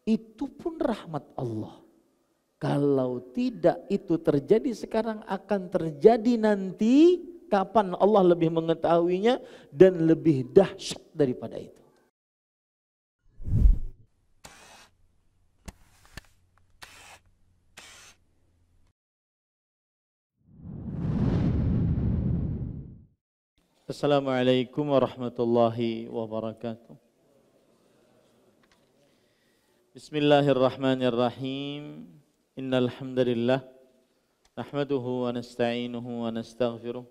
itu pun rahmat Allah. Kalau tidak itu terjadi sekarang, akan terjadi nanti. Kapan Allah lebih mengetahuinya dan lebih dahsyat daripada itu. Assalamualaikum warahmatullahi wabarakatuh. Bismillahirrahmanirrahim. Innal hamdalillah nahmaduhu wa nasta'inuhu wa nastaghfiruh.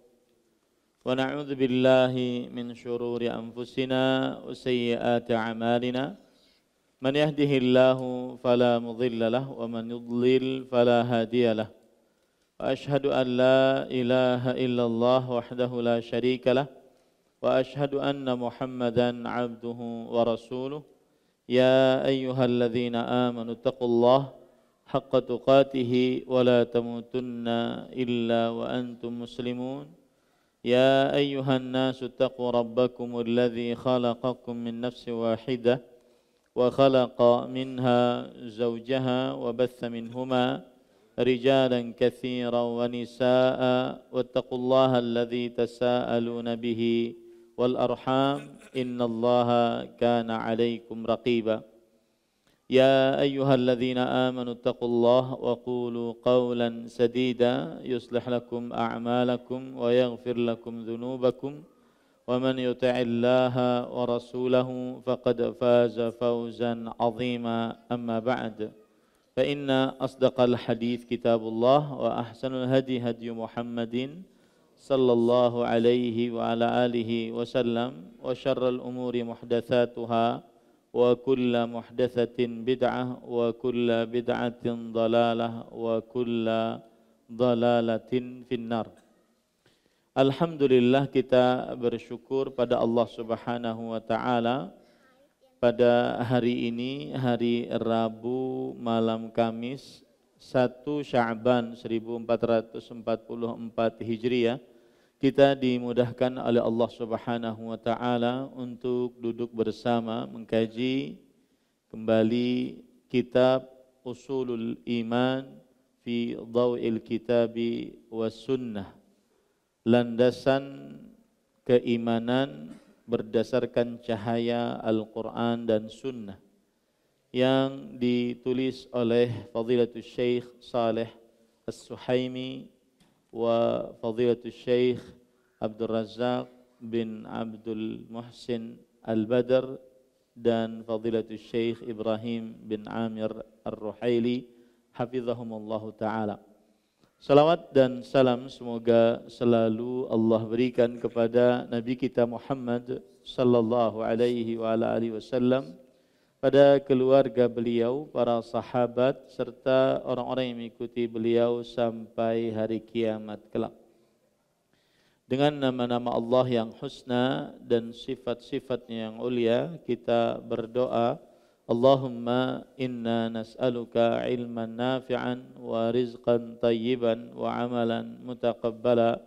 Wa na'udzu billahi min shururi anfusina wa sayyiati a'malina. Man yahdihillahu fala mudilla lahu wa man yudlil fala hadiya lahu. Wa ashhadu an la ilaha illallah wahdahu la syarika lah wa ashhadu anna Muhammadan 'abduhu wa rasuluh. Ya ayyuhalladzina amanu taqullaha haqqa tuqatih wa la tamutunna illa wa antum muslimun. يا أيها الناس اتقوا ربكم الذي خلقكم من نفس واحدة وخلق منها زوجها وبث منهما رجالا كثيرا ونساء واتقوا الله الذي تساءلون به والأرحام إن الله كان عليكم رقيبا يا أيها الذين آمنوا اتقوا الله وقولوا قولا سديدا يصلح لكم أعمالكم ويغفر لكم ذنوبكم ومن يطع الله ورسوله فقد فاز فوزا عظيما أما بعد فإن أصدق الحديث كتاب الله وأحسن الهدي هدي محمد صلى الله عليه وعلى آله وسلم وشر الأمور محدثاتها wa kulla muhdatsatin bid'ah wa kulla bid'atin dhalalah wa kulla dhalalatin finnar. Alhamdulillah, kita bersyukur pada Allah Subhanahu wa taala pada hari ini, hari Rabu malam Kamis 1 Sya'ban 1444 Hijriah. Kita dimudahkan oleh Allah Subhanahu wa taala untuk duduk bersama mengkaji kembali kitab Ushulul Iman fi Dhaw'il Kitabi was Sunnah. Landasan keimanan berdasarkan cahaya Al-Qur'an dan Sunnah, yang ditulis oleh Fadilatul Syekh Saleh As-Suhaimi wa Fadilatul Syekh Abdul Razak bin Abdul Muhsin Al-Badr dan Fadilatul Syekh Ibrahim bin Amir Ar-Ruhaili hafizahumullahu ta'ala. Salawat dan salam semoga selalu Allah berikan kepada Nabi kita Muhammad sallallahu alaihi wa ala alihi wasallam, pada keluarga beliau, para sahabat, serta orang-orang yang mengikuti beliau sampai hari kiamat kelak. Dengan nama-nama Allah yang husna dan sifat-sifatnya yang ulia, kita berdoa, Allahumma inna nas'aluka ilman nafi'an wa rizqan tayyiban wa amalan mutaqabbala.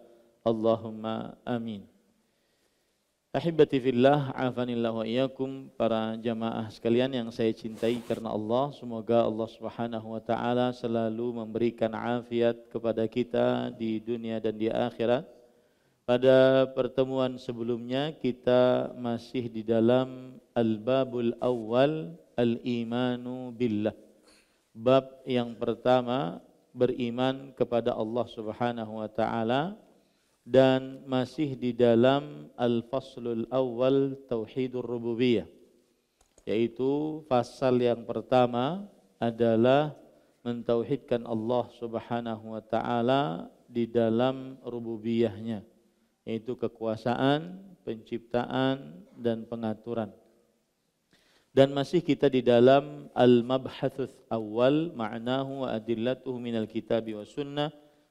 Allahumma amin. Ahibati fillah, afanillah wa iyyakum, para jamaah sekalian yang saya cintai karena Allah. Semoga Allah Subhanahu wa taala selalu memberikan afiat kepada kita di dunia dan di akhirat. Pada pertemuan sebelumnya kita masih di dalam al-babul awal, al-imanu billah. Bab yang pertama, beriman kepada Allah Subhanahu wa taala. Dan masih di dalam al-faslul awal tauhidur rububiyah, yaitu pasal yang pertama adalah mentauhidkan Allah Subhanahu wa taala di dalam rububiyahnya, yaitu kekuasaan, penciptaan dan pengaturan. Dan masih kita di dalam al-mabhatsus awal, ma'nahu wa adillatuhu minal kitabi wa sunnah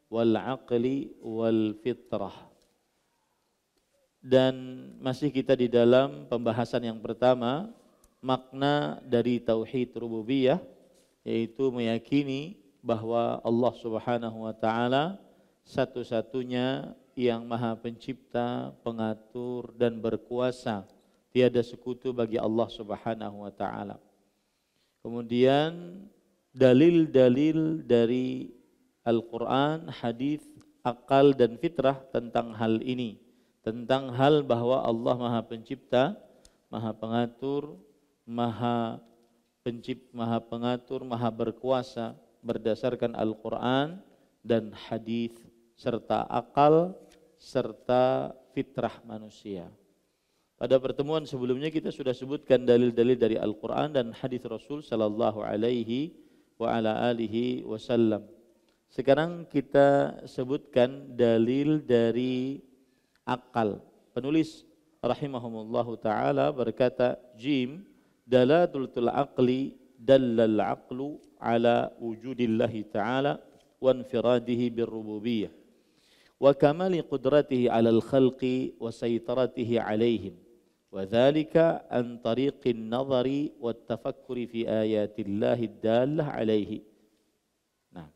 wal aqli wal fitrah. Dan masih kita di dalam pembahasan yang pertama, makna dari tauhid rububiyah, yaitu meyakini bahwa Allah Subhanahu wa taala satu-satunya yang Maha Pencipta, Pengatur dan berkuasa. Tiada sekutu bagi Allah Subhanahu wa taala. Kemudian dalil-dalil dari Al-Quran, hadis, akal dan fitrah tentang hal ini, tentang hal bahwa Allah Maha Pencipta, Maha Pengatur, Maha Pengatur, Maha Berkuasa berdasarkan Al-Quran dan hadis serta akal serta fitrah manusia. Pada pertemuan sebelumnya kita sudah sebutkan dalil-dalil dari Al-Quran dan hadis Rasul sallallahu alaihi wa ala alihi wasallam. Sekarang kita sebutkan dalil dari akal. Penulis rahimahumullahu taala berkata, Jim, dalalatul aqli dallal aqlu ala wujudillahi taala wa infiradihi birrububiyyah wa kamali qudratihi ala al-khalqi wa saytaratihi alaihim. وذلك عن طريق النظر والتفكر في آيات الله الدالة عليه. Nah.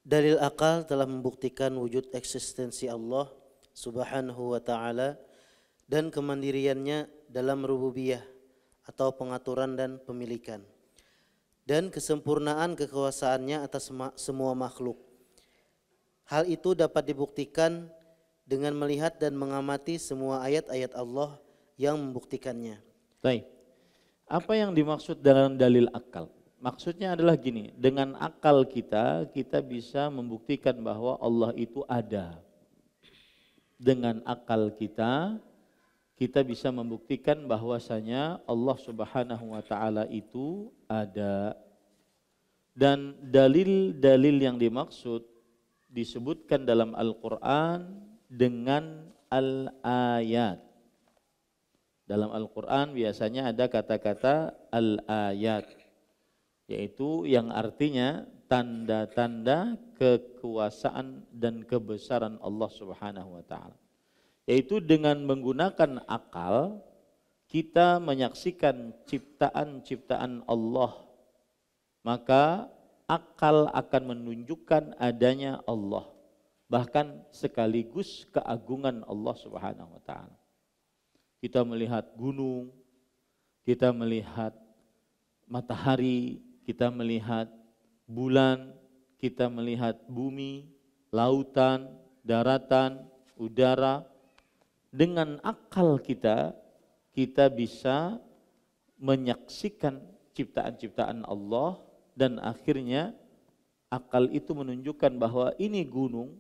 Dalil akal telah membuktikan wujud eksistensi Allah Subhanahu wa taala dan kemandiriannya dalam rububiyah atau pengaturan dan pemilikan, dan kesempurnaan kekuasaannya atas semua makhluk. Hal itu dapat dibuktikan dengan melihat dan mengamati semua ayat-ayat Allah yang membuktikannya. Baik. Apa yang dimaksud dengan dalil akal? Maksudnya adalah gini, dengan akal kita bisa membuktikan bahwa Allah itu ada. Dengan akal kita bisa membuktikan bahwasanya Allah Subhanahu wa taala itu ada. Dan dalil-dalil yang dimaksud disebutkan dalam Al-Qur'an dengan al-ayat. Dalam Al-Quran biasanya ada kata-kata al-ayat, yaitu yang artinya tanda-tanda kekuasaan dan kebesaran Allah Subhanahu wa taala. Yaitu dengan menggunakan akal kita menyaksikan ciptaan-ciptaan Allah, maka akal akan menunjukkan adanya Allah, bahkan sekaligus keagungan Allah Subhanahu wa taala. Kita melihat gunung, kita melihat matahari, kita melihat bulan, kita melihat bumi, lautan, daratan, udara. Dengan akal kita bisa menyaksikan ciptaan-ciptaan Allah, dan akhirnya akal itu menunjukkan bahwa ini gunung,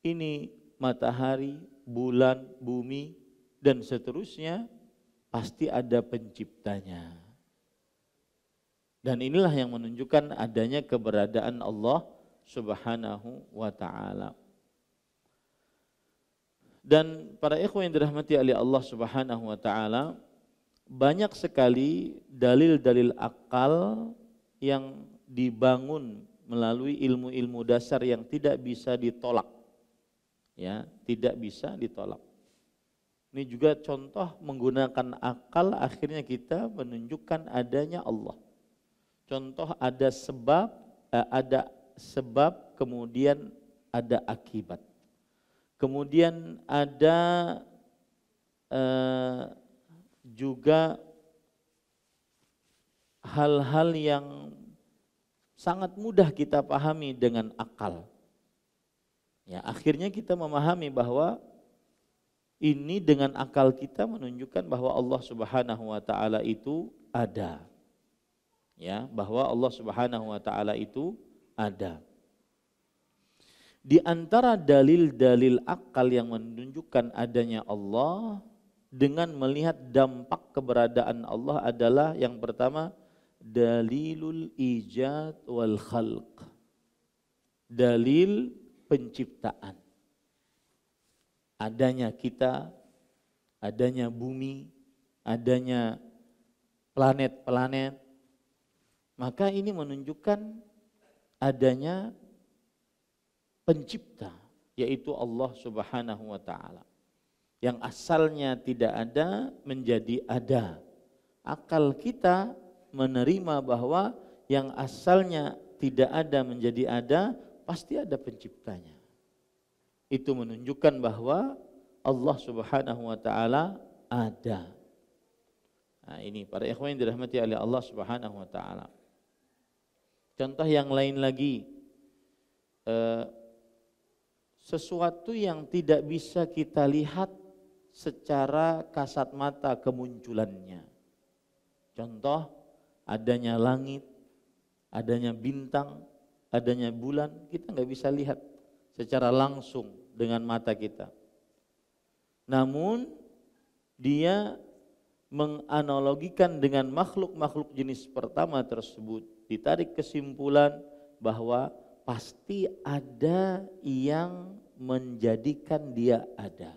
ini matahari, bulan, bumi, dan seterusnya pasti ada penciptanya. Dan inilah yang menunjukkan adanya keberadaan Allah Subhanahu wa taala. Dan para ikhwan yang dirahmati oleh Allah Subhanahu wa taala, banyak sekali dalil-dalil akal yang dibangun melalui ilmu-ilmu dasar yang tidak bisa ditolak. Ya, tidak bisa ditolak. Ini juga contoh menggunakan akal akhirnya kita menunjukkan adanya Allah. Contoh ada sebab kemudian ada akibat. Kemudian ada juga hal-hal yang sangat mudah kita pahami dengan akal. Ya, akhirnya kita memahami bahwa ini dengan akal kita menunjukkan bahwa Allah Subhanahu wa taala itu ada. Ya, bahwa Allah Subhanahu wa taala itu ada. Di antara dalil-dalil akal yang menunjukkan adanya Allah dengan melihat dampak keberadaan Allah adalah yang pertama, dalilul ijad wal khalq. Dalil penciptaan. Adanya kita, adanya bumi, adanya planet-planet. Maka ini menunjukkan adanya pencipta, yaitu Allah Subhanahu wa taala. Yang asalnya tidak ada menjadi ada. Akal kita menerima bahwa yang asalnya tidak ada menjadi ada, pasti ada penciptanya. Itu menunjukkan bahwa Allah Subhanahu wa taala ada. Nah, ini para ikhwan yang dirahmati oleh Allah Subhanahu wa taala. Contoh yang lain lagi, sesuatu yang tidak bisa kita lihat secara kasat mata kemunculannya. Contoh, adanya langit, adanya bintang, adanya bulan, kita nggak bisa lihat secara langsung dengan mata kita. Namun dia menganalogikan dengan makhluk-makhluk jenis pertama tersebut, ditarik kesimpulan bahwa pasti ada yang menjadikan dia ada.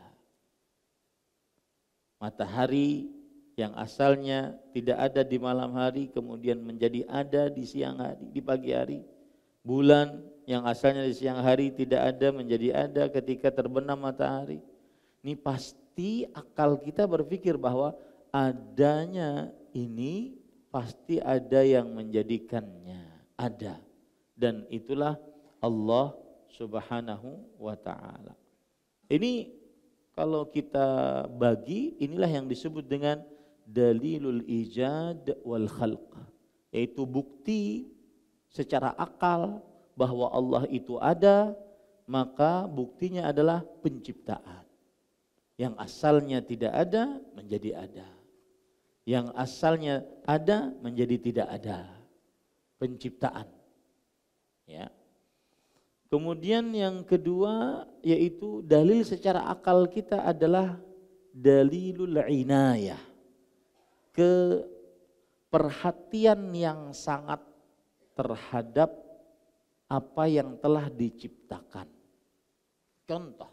Matahari yang asalnya tidak ada di malam hari kemudian menjadi ada di siang hari, di pagi hari. Bulan yang asalnya di siang hari tidak ada menjadi ada ketika terbenam matahari. Ini pasti akal kita berpikir bahwa adanya ini pasti ada yang menjadikannya ada, dan itulah Allah Subhanahu wa taala. Ini kalau kita bagi, inilah yang disebut dengan dalilul ijad wal khalq, yaitu bukti secara akal bahwa Allah itu ada, maka buktinya adalah penciptaan. Yang asalnya tidak ada menjadi ada. Yang asalnya ada menjadi tidak ada. Penciptaan. Ya. Kemudian yang kedua yaitu dalil secara akal kita adalah dalilul inayah. Keperhatian yang sangat terhadap apa yang telah diciptakan. Contoh,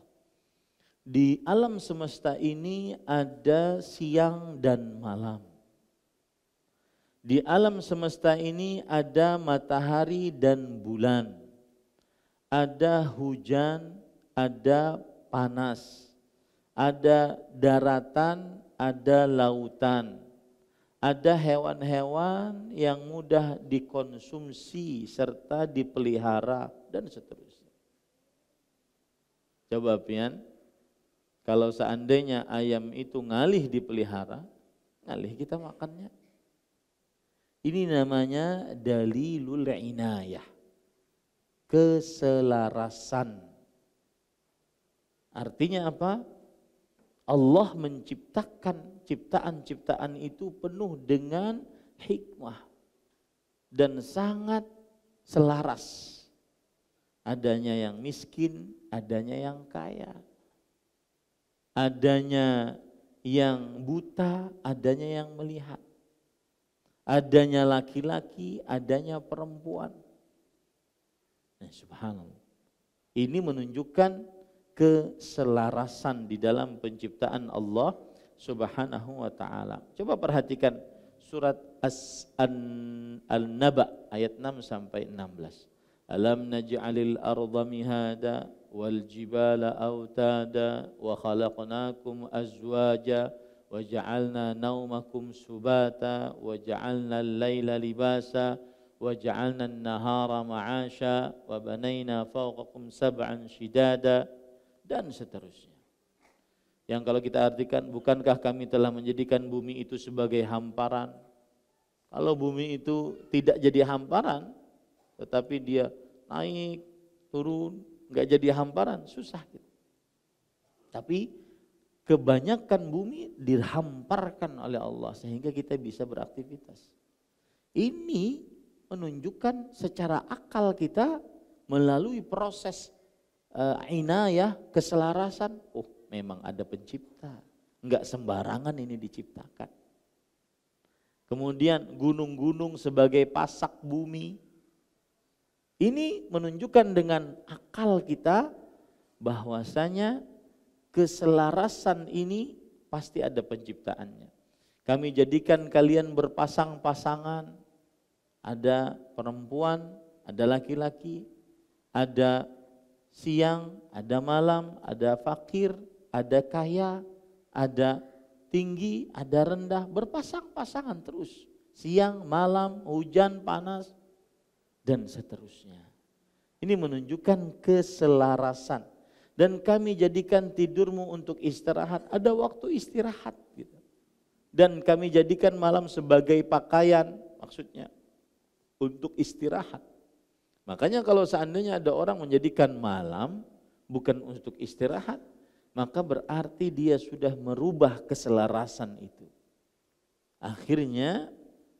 di alam semesta ini ada siang dan malam. Di alam semesta ini ada matahari dan bulan. Ada hujan, ada panas. Ada daratan, ada lautan. Ada hewan-hewan yang mudah dikonsumsi serta dipelihara dan seterusnya. Coba pian, kalau seandainya ayam itu ngalih dipelihara, ngalih kita makannya. Ini namanya dalilul inayah, keselarasan. Artinya apa? Allah menciptakan ciptaan-ciptaan itu penuh dengan hikmah dan sangat selaras. Adanya yang miskin, adanya yang kaya. Adanya yang buta, adanya yang melihat. Adanya laki-laki, adanya perempuan. Nah, subhanallah. Ini menunjukkan keselarasan di dalam penciptaan Allah Subhanahu wa taala. Coba perhatikan surat An-Naba ayat 6 sampai 16. Alam naj'alil arda mihada wal jibala autada wa khalaqnakum azwaja wa ja'alna naumakum subata wa ja'alna al-laila libasa wa ja'alna an-nahara ma'asha wa banayna fawqakum sab'an shidada dan seterusnya. Yang kalau kita artikan, bukankah kami telah menjadikan bumi itu sebagai hamparan? Kalau bumi itu tidak jadi hamparan, tetapi dia naik, turun, enggak jadi hamparan, susah gitu. Tapi kebanyakan bumi dihamparkan oleh Allah sehingga kita bisa beraktivitas. Ini menunjukkan secara akal kita melalui proses inayah, keselarasan. Oh, memang ada pencipta. Enggak sembarangan ini diciptakan. Kemudian gunung-gunung sebagai pasak bumi. Ini menunjukkan dengan akal kita bahwasanya keselarasan ini pasti ada penciptaannya. Kami jadikan kalian berpasang-pasangan. Ada perempuan, ada laki-laki, ada siang, ada malam, ada fakir, ada kaya, ada tinggi, ada rendah, berpasang-pasangan terus. Siang, malam, hujan, panas, dan seterusnya. Ini menunjukkan keselarasan. Dan kami jadikan tidurmu untuk istirahat, ada waktu istirahat gitu. dan kami jadikan malam sebagai pakaian, maksudnya untuk istirahat. Makanya kalau seandainya ada orang menjadikan malam bukan untuk istirahat, maka berarti dia sudah merubah keselarasan itu. Akhirnya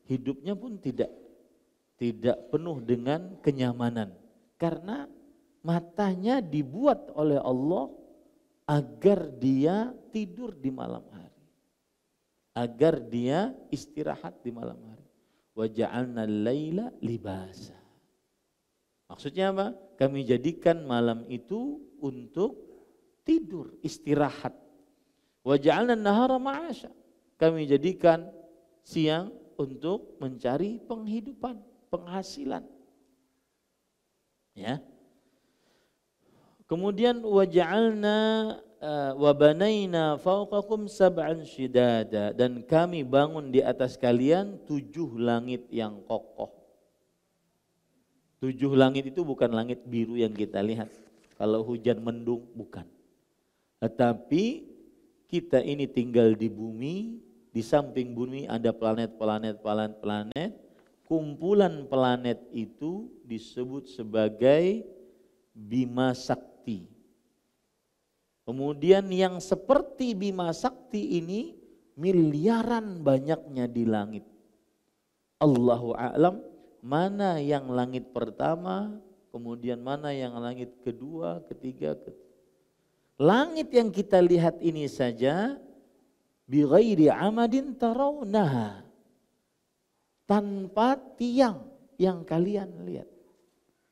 hidupnya pun tidak penuh dengan kenyamanan. Karena matanya dibuat oleh Allah agar dia tidur di malam hari. Agar dia istirahat di malam hari. Wa ja'alna al-laila libasa. Maksudnya apa? Kami jadikan malam itu untuk tidur, istirahat. Wa ja'alna an-nahara ma'asha. Kami jadikan siang untuk mencari penghidupan, penghasilan. Ya. Kemudian wa ja'alna wa banaina fawqakum sab'an shidada, dan kami bangun di atas kalian 7 langit yang kokoh. 7 langit itu bukan langit biru yang kita lihat. Kalau hujan mendung, bukan. Tetapi kita ini tinggal di bumi, di samping bumi ada planet. Kumpulan planet itu disebut sebagai Bima Sakti. Kemudian yang seperti Bima Sakti ini miliaran banyaknya di langit. Allahu a'lam mana yang langit pertama, kemudian mana yang langit kedua, ketiga. Langit yang kita lihat ini saja bighairi amadin tarawnaha, tanpa tiang yang kalian lihat.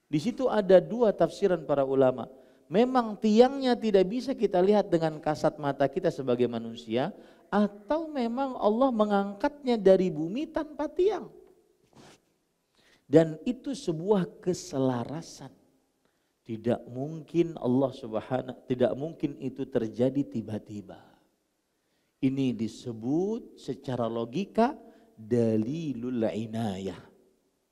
Di situ ada 2 tafsiran para ulama. Memang tiangnya tidak bisa kita lihat dengan kasat mata kita sebagai manusia, atau memang Allah mengangkatnya dari bumi tanpa tiang. Dan itu sebuah keselarasan. Tidak mungkin tidak mungkin itu terjadi tiba-tiba. Ini disebut secara logika dalilul inayah.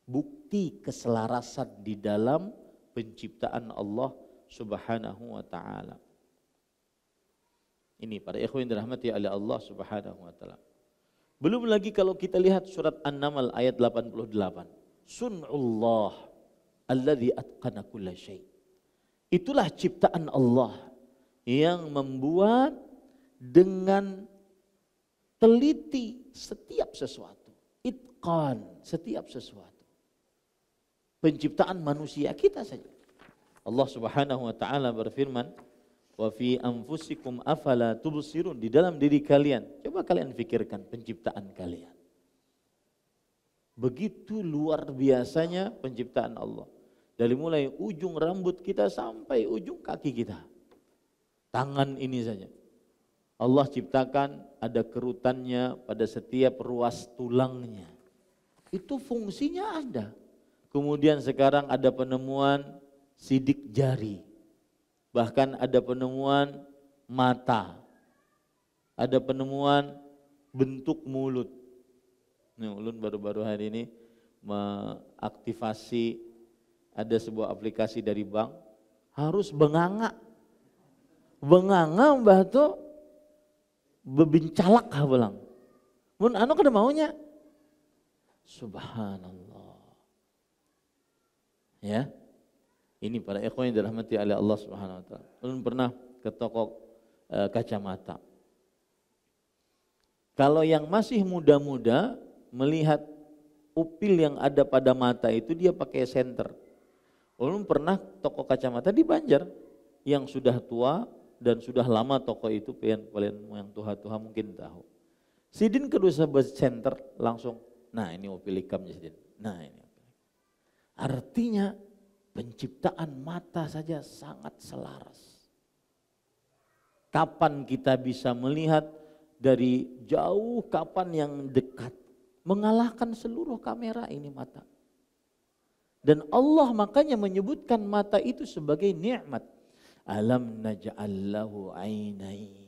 Bukti keselarasan di dalam penciptaan Allah Subhanahu wa ta'ala. Ini para ikhwan dirahmati oleh Allah Subhanahu wa ta'ala. Belum lagi kalau kita lihat surat An-Naml ayat 88. Sun'ullah alladzi atqana kulla syai'. Itulah ciptaan Allah yang membuat dengan teliti setiap sesuatu. Itqan, setiap sesuatu. Penciptaan manusia kita saja. Allah Subhanahu wa taala berfirman, "Wa fi anfusikum afala tubsirun." Di dalam diri kalian, coba kalian pikirkan penciptaan kalian. Begitu luar biasanya penciptaan Allah. Dari mulai ujung rambut kita sampai ujung kaki kita. Tangan ini saja. Allah ciptakan ada kerutannya pada setiap ruas tulangnya. Itu fungsinya ada. Kemudian sekarang ada penemuan sidik jari. Bahkan ada penemuan mata. Ada penemuan bentuk mulut. Nih, ulun baru-baru hari ini mengaktifasi ada sebuah aplikasi dari bank, harus benganga. Benganga mbah tuh bebincalak habelang. Mun anu kada maunya. Subhanallah. Ya. Ini para ikhwan yang dirahmati oleh Allah Subhanahu wa taala. Ulun pernah ke toko kacamata. Kalau yang masih muda-muda melihat upil yang ada pada mata itu dia pakai senter. Ulun pernah toko kacamata di Banjar yang sudah tua dan sudah lama toko itu, kalian yang tua-tua mungkin tahu. Sidin kedua sahabat senter langsung, nah ini upil ikam Sidin. Nah ini. Artinya penciptaan mata saja sangat selaras. Kapan kita bisa melihat dari jauh, kapan yang dekat. Mengalahkan seluruh kamera ini mata. Dan Allah makanya menyebutkan mata itu sebagai nikmat. Alam naj'al lahu ainain.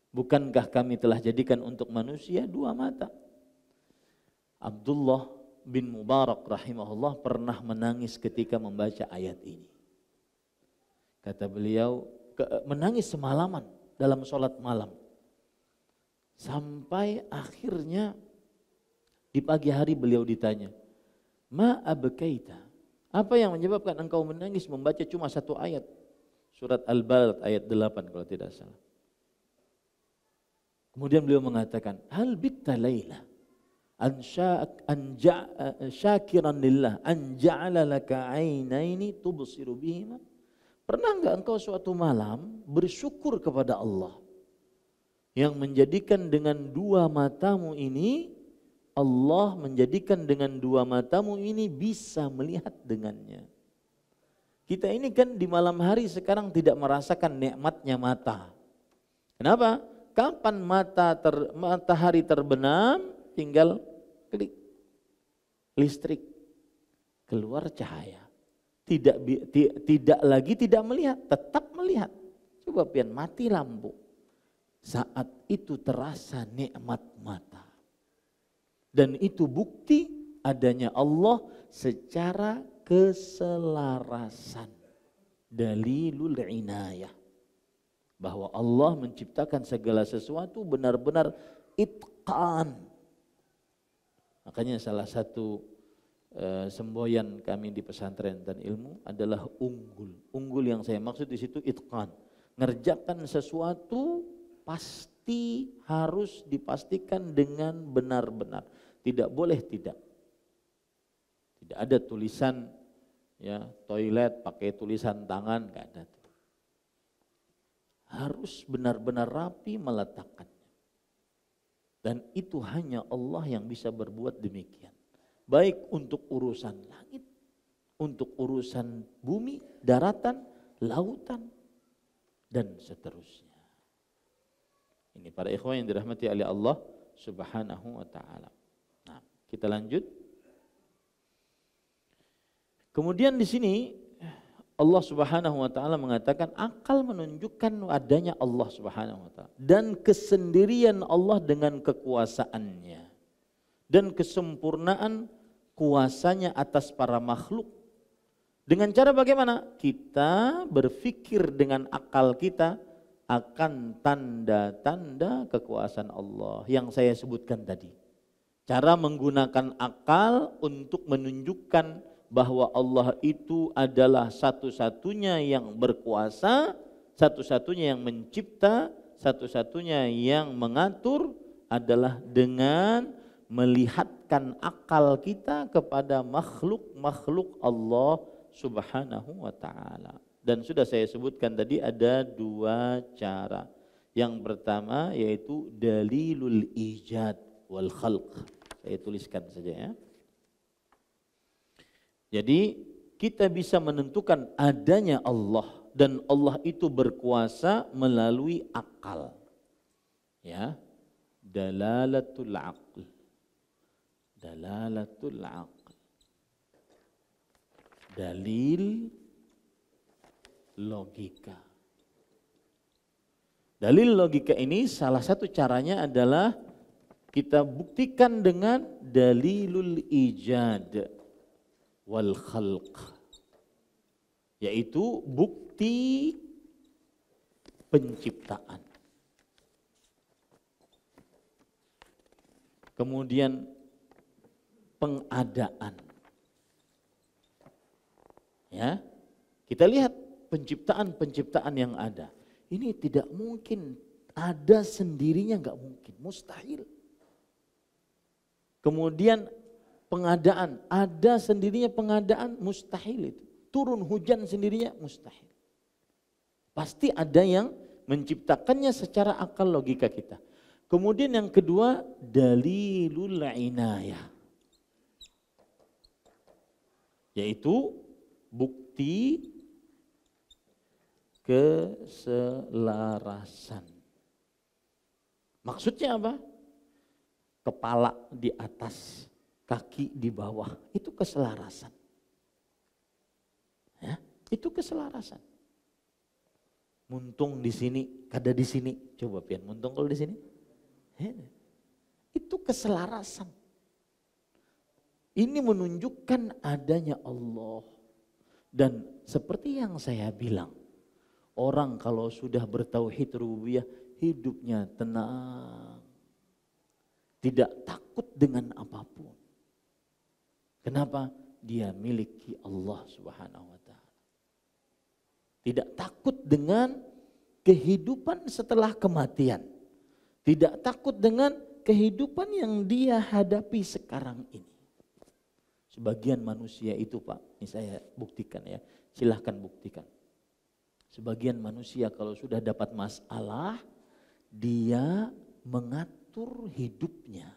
Bukankah kami telah jadikan untuk manusia 2 mata? Abdullah bin Mubarak rahimahullah pernah menangis ketika membaca ayat ini. Kata beliau, menangis semalaman dalam sholat malam. Sampai akhirnya di pagi hari beliau ditanya, ma abkaita, apa yang menyebabkan engkau menangis membaca cuma satu ayat, surat Al-Balad ayat 8 kalau tidak salah. Kemudian beliau mengatakan, hal bitta laila syakiran lillah an ja'ala laka ainaini tubsiru bihima. Pernah enggak engkau suatu malam bersyukur kepada Allah yang menjadikan dengan dua matamu ini, Allah menjadikan dengan dua matamu ini bisa melihat dengannya. Kita ini kan di malam hari sekarang tidak merasakan nikmatnya mata. Kenapa? Kapan matahari terbenam, tinggal klik listrik, keluar cahaya. Tidak lagi tidak melihat, tetap melihat. Coba pian mati lampu. Saat itu terasa nikmat mata. Dan itu bukti adanya Allah secara keselarasan. Dalilul inayah. Bahwa Allah menciptakan segala sesuatu benar-benar itqan. Makanya salah satu semboyan kami di pesantren dan ilmu adalah unggul. Unggul yang saya maksud di situ itqan. Ngerjakan sesuatu pasti harus dipastikan dengan benar-benar. Tidak boleh tidak. Tidak ada tulisan ya toilet pakai tulisan tangan, enggak ada. Harus benar-benar rapi meletakkannya. Dan itu hanya Allah yang bisa berbuat demikian. Baik untuk urusan langit, untuk urusan bumi, daratan, lautan, dan seterusnya. Ini para ikhwan yang dirahmati oleh Allah Subhanahu wa ta'ala. Nah, kita lanjut. Kemudian di sini Allah Subhanahu wa ta'ala mengatakan akal menunjukkan adanya Allah Subhanahu wa ta'ala dan kesendirian Allah dengan kekuasaannya dan kesempurnaan kuasanya atas para makhluk. Dengan cara bagaimana? Kita berpikir dengan akal kita akan tanda-tanda kekuasaan Allah yang saya sebutkan tadi. Cara menggunakan akal untuk menunjukkan bahwa Allah itu adalah satu-satunya yang berkuasa, satu-satunya yang mencipta, satu-satunya yang mengatur adalah dengan melihatkan akal kita kepada makhluk-makhluk Allah Subhanahu wa ta'ala. Dan sudah saya sebutkan tadi ada dua cara. Yang pertama yaitu dalilul ijad wal khalq. Saya tuliskan saja ya. Jadi kita bisa menentukan adanya Allah dan Allah itu berkuasa melalui akal. Ya. Dalalatul aql. Dalalatul aql. Dalil logika. Dalil logika ini salah satu caranya adalah kita buktikan dengan dalilul ijad wal khalq, yaitu bukti penciptaan. Kemudian pengadaan. Ya. Kita lihat penciptaan-penciptaan yang ada. Ini tidak mungkin ada sendirinya, enggak mungkin, mustahil. Kemudian pengadaan, ada sendirinya pengadaan, mustahil itu. Turun hujan sendirinya, mustahil. Pasti ada yang menciptakannya secara akal logika kita. Kemudian yang kedua, dalilul inayah. Yaitu bukti keselarasan. Maksudnya apa? Kepala di atas, kaki di bawah, itu keselarasan. Ya, itu keselarasan. Muntung di sini, kada di sini. Coba pian muntung kalau di sini. Ya, itu keselarasan. Ini menunjukkan adanya Allah. Dan seperti yang saya bilang, orang kalau sudah bertauhid rububiyah, hidupnya tenang. tidak takut dengan apapun. Kenapa? Dia miliki Allah Subhanahu wa taala. Tidak takut dengan kehidupan setelah kematian. Tidak takut dengan kehidupan yang dia hadapi sekarang ini. Sebagian manusia itu Pak, ini saya buktikan ya, silahkan buktikan. Sebagian manusia kalau sudah dapat masalah, dia mengatur hidupnya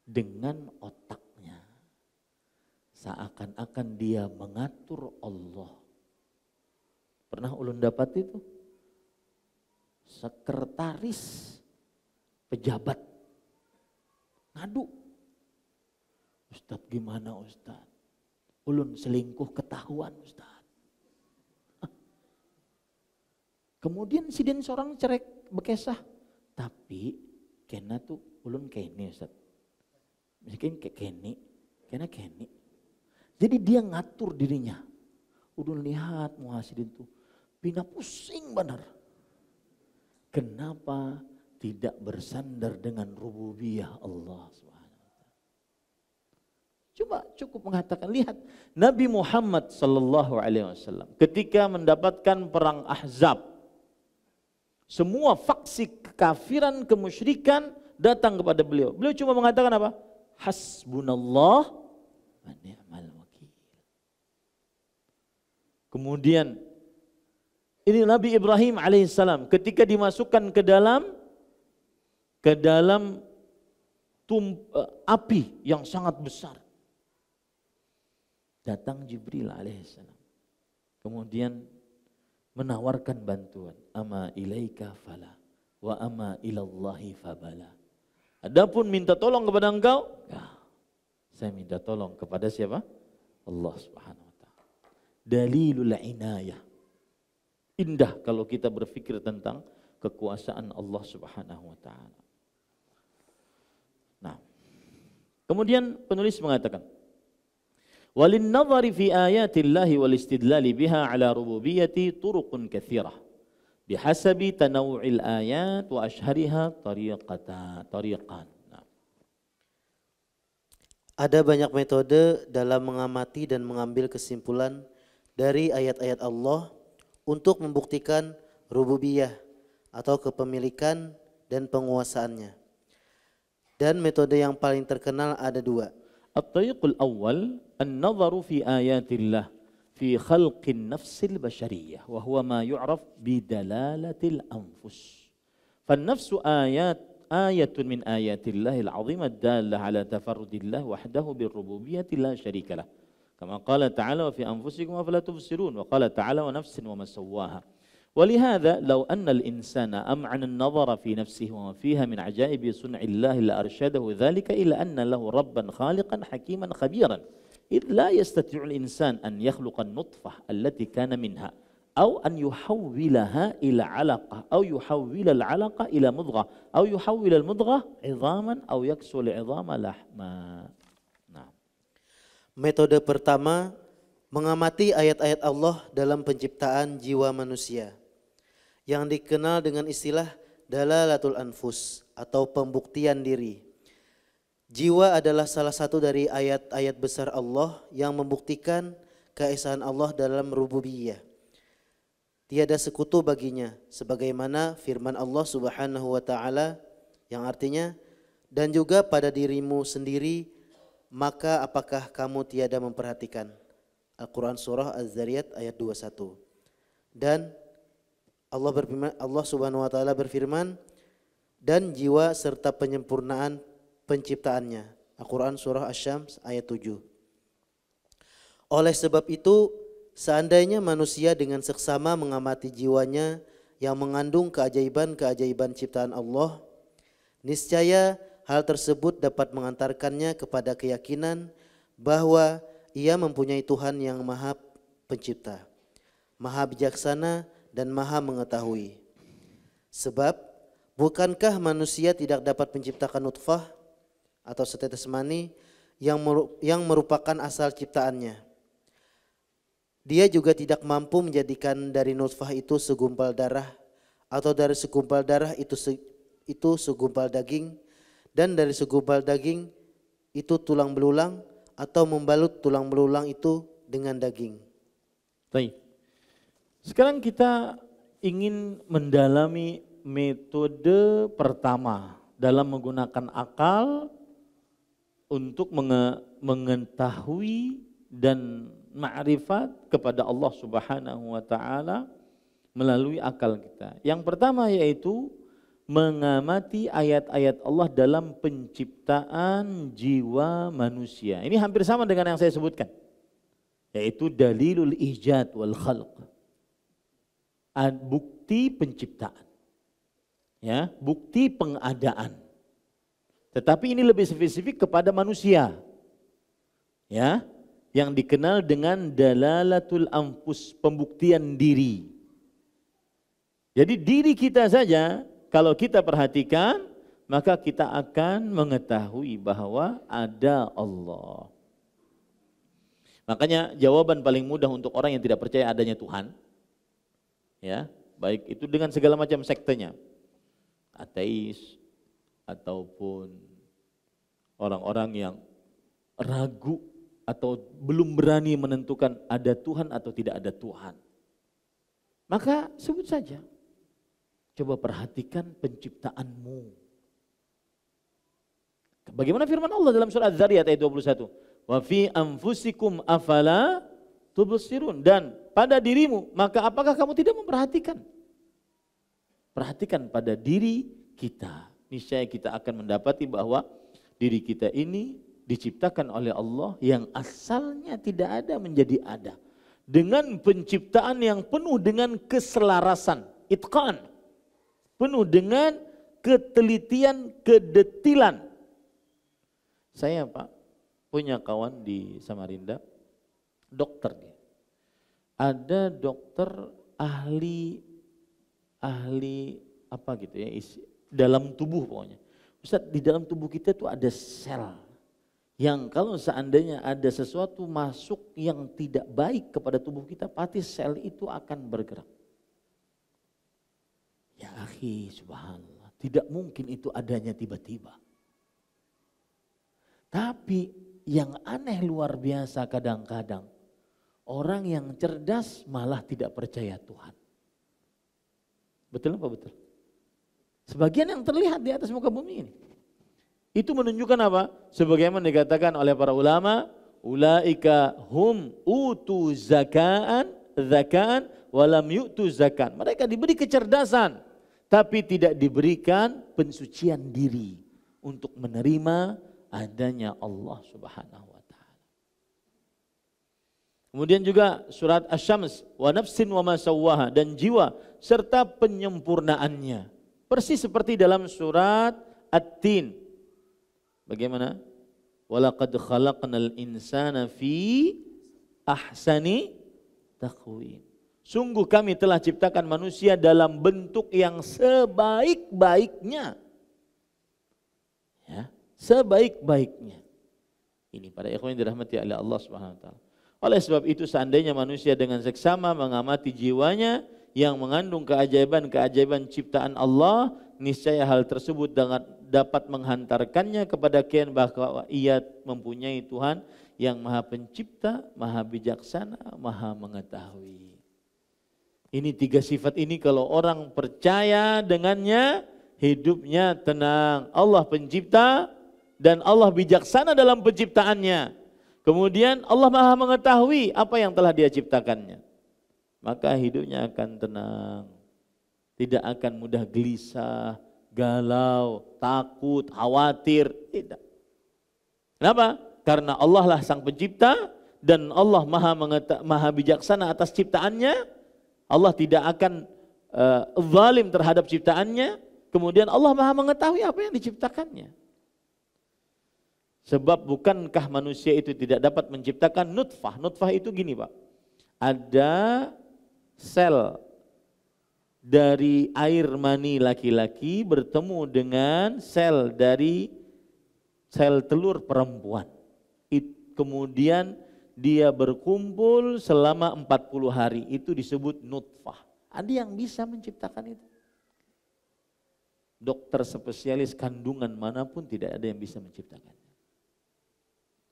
dengan otaknya. Seakan-akan dia mengatur Allah. Pernah ulun dapat itu? Sekretaris pejabat ngadu. Ustadz gimana Ustadz? Ulun selingkuh ketahuan Ustadz. Kemudian sidin seorang cerek bekesah. Tapi kena tuh ulun kene Ustadz. Misalkan kene, kene. Jadi dia ngatur dirinya. Ulun lihat muhasidin tuh. Bina pusing benar. Kenapa tidak bersandar dengan rububiyah Allah SWT? Coba cukup mengatakan, lihat Nabi Muhammad SAW ketika mendapatkan perang Ahzab, semua faksi kekafiran, kemusyrikan datang kepada beliau. Beliau cuma mengatakan apa? Hasbunallah wa ni'mal wakil. Kemudian ini Nabi Ibrahim alaihissalam ketika dimasukkan ke dalam api yang sangat besar. Datang Jibril alaihissalam. Kemudian menawarkan bantuan. Ama ilaika fala wa ama ilallahi fabala. Adapun minta tolong kepada engkau, ya, saya minta tolong kepada siapa? Allah Subhanahu wa taala. Dalilul inayah. Indah kalau kita berpikir tentang kekuasaan Allah Subhanahu wa taala. Nah, kemudian penulis mengatakan, walin nadhari fi ayatillahi wal istidlali biha ala rububiyyati turuqun katsirah bihasabi tanawu'il ayat wa ashhariha tariqan. Ada banyak metode dalam mengamati dan mengambil kesimpulan dari ayat-ayat Allah untuk membuktikan rububiyah atau kepemilikan dan penguasaannya. Dan metode yang paling terkenal ada dua. At-tariqul awwal an-nadharu fi ayatillah fi khalqin nafsil bashariyah wa huwa ma yu'raf bidalalatil anfus. Fan-nafsu ayatun min ayatillahil 'azimah dallah 'ala tafarrudillah wahdahu birrububiyyati la syarika lah. Kama qala ta'ala wa fi anfusikum afala tubsirun wa qala ta'ala wa nafsin wa ma sawwaha. ولهذا لو أن الإنسان أمعن النظر في نفسه وما فيها من عجائب صنع الله لأرشده ذلك إلى أن له ربا خالقا حكيما خبيرا إذ لا يستطيع الإنسان أن يخلق النطفة التي كان منها أو أن يحولها إلى علقة أو يحول العلقة إلى مضغة أو يحول المضغة عظاما أو يكسو العظام لحما. Metode pertama, mengamati ayat-ayat Allah dalam penciptaan jiwa manusia, yang dikenal dengan istilah dalalatul anfus atau pembuktian diri. Jiwa adalah salah satu dari ayat-ayat besar Allah yang membuktikan keesaan Allah dalam rububiyah. Tiada sekutu baginya, sebagaimana firman Allah Subhanahu wa taala yang artinya, dan juga pada dirimu sendiri, maka apakah kamu tiada memperhatikan? Al-Quran Surah Az-Zariyat ayat 21. Dan Allah Subhanahu wa taala berfirman, dan jiwa serta penyempurnaan penciptaannya. Al-Quran Surah Asy-Syams ayat 7. Oleh sebab itu, seandainya manusia dengan seksama mengamati jiwanya yang mengandung keajaiban-keajaiban ciptaan Allah, niscaya hal tersebut dapat mengantarkannya kepada keyakinan bahwa ia mempunyai Tuhan yang Maha Pencipta, Maha Bijaksana dan Maha Mengetahui. Sebab bukankah manusia tidak dapat menciptakan nutfah atau setetes mani yang merupakan asal ciptaannya? Dia juga tidak mampu menjadikan dari nutfah itu segumpal darah, atau dari segumpal darah itu segumpal daging, dan dari segumpal daging itu tulang belulang, atau membalut tulang belulang itu dengan daging. Baik. Sekarang kita ingin mendalami metode pertama dalam menggunakan akal untuk mengetahui dan ma'rifat kepada Allah Subhanahu wa taala melalui akal kita. Yang pertama yaitu mengamati ayat-ayat Allah dalam penciptaan jiwa manusia. Ini hampir sama dengan yang saya sebutkan, yaitu dalilul ijad wal khalq. Bukti penciptaan. Ya, bukti pengadaan. Tetapi ini lebih spesifik kepada manusia. Ya, yang dikenal dengan dalalatul anfus, pembuktian diri. Jadi diri kita saja kalau kita perhatikan, maka kita akan mengetahui bahwa ada Allah. Makanya jawaban paling mudah untuk orang yang tidak percaya adanya Tuhan, ya, baik itu dengan segala macam sektenya, ateis ataupun orang-orang yang ragu atau belum berani menentukan ada Tuhan atau tidak ada Tuhan, maka sebut saja. Coba perhatikan penciptaanmu. Bagaimana firman Allah dalam surah Az-Zariyat ayat 21? Wa fi anfusikum afala tubsirun. Dan pada dirimu, maka apakah kamu tidak memperhatikan? Perhatikan pada diri kita. Niscaya kita akan mendapati bahwa diri kita ini diciptakan oleh Allah yang asalnya tidak ada menjadi ada. Dengan penciptaan yang penuh dengan keselarasan, itqan. Penuh dengan ketelitian, kedetilan. Saya Pak punya kawan di Samarinda, dokter dia. Ada dokter ahli apa gitu ya, dalam tubuh pokoknya. Ustaz, di dalam tubuh kita itu ada sel yang kalau seandainya ada sesuatu masuk yang tidak baik kepada tubuh kita, pasti sel itu akan bergerak. Ya akhi, subhanallah, tidak mungkin itu adanya tiba-tiba. Tapi yang aneh luar biasa kadang-kadang, orang yang cerdas malah tidak percaya Tuhan. Betul apa betul? Sebagian yang terlihat di atas muka bumi ini. Itu menunjukkan apa? Sebagaimana dikatakan oleh para ulama, ulaika hum utu zakaan walam yu'tu zakan. Mereka diberi kecerdasan, tapi tidak diberikan pensucian diri untuk menerima adanya Allah Subhanahu wa taala. Kemudian juga surat Asy-Syams, wa nafsin wa ma sawwaha, dan jiwa serta penyempurnaannya. Persis seperti dalam surat At-Tin. Bagaimana? Walaqad khalaqnal insana fi ahsani taqwim. Sungguh kami telah ciptakan manusia dalam bentuk yang sebaik-baiknya. Ya, sebaik-baiknya. Ini para ikhwan yang dirahmati oleh Allah Subhanahu wa taala. Oleh sebab itu seandainya manusia dengan seksama mengamati jiwanya yang mengandung keajaiban-keajaiban ciptaan Allah, niscaya hal tersebut dapat menghantarkannya kepada keyakinan bahwa ia mempunyai Tuhan yang Maha Pencipta, Maha Bijaksana, Maha Mengetahui. Ini tiga sifat ini kalau orang percaya dengannya, hidupnya tenang. Allah pencipta dan Allah bijaksana dalam penciptaannya. Kemudian Allah Maha Mengetahui apa yang telah Dia ciptakannya. Maka hidupnya akan tenang. Tidak akan mudah gelisah, galau, takut, khawatir. Tidak. Kenapa? Karena Allah lah sang pencipta dan Allah Maha Bijaksana atas ciptaannya. Allah tidak akan zalim terhadap ciptaannya. Kemudian Allah Maha Mengetahui apa yang diciptakannya. Sebab bukankah manusia itu tidak dapat menciptakan nutfah? Nutfah itu gini Pak, ada sel dari air mani laki-laki bertemu dengan sel dari sel telur perempuan. Kemudian dia berkumpul selama 40 hari, itu disebut nutfah. Ada yang bisa menciptakan itu? dokter spesialis kandungan manapun tidak ada yang bisa menciptakannya.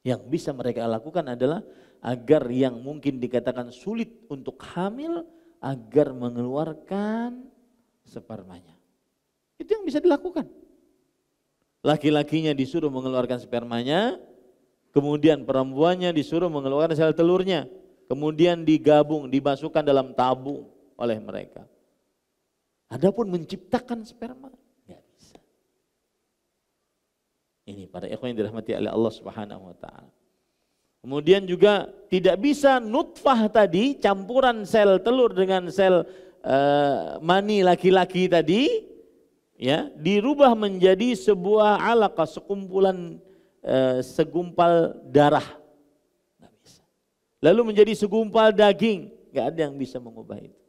Yang bisa mereka lakukan adalah agar yang mungkin dikatakan sulit untuk hamil, agar mengeluarkan spermanya. Itu yang bisa dilakukan. Laki-lakinya disuruh mengeluarkan spermanya, kemudian perempuannya disuruh mengeluarkan sel telurnya, kemudian digabung, dimasukkan dalam tabung oleh mereka. Adapun menciptakan sperma, nggak bisa. Ini para ikhwan yang dirahmati oleh Allah Subhanahu wa taala. Kemudian juga tidak bisa nutfah tadi, campuran sel telur dengan sel mani laki-laki tadi, ya, dirubah menjadi sebuah alaqah, sekumpulan segumpal darah. Nggak bisa. Lalu menjadi segumpal daging, nggak ada yang bisa mengubah itu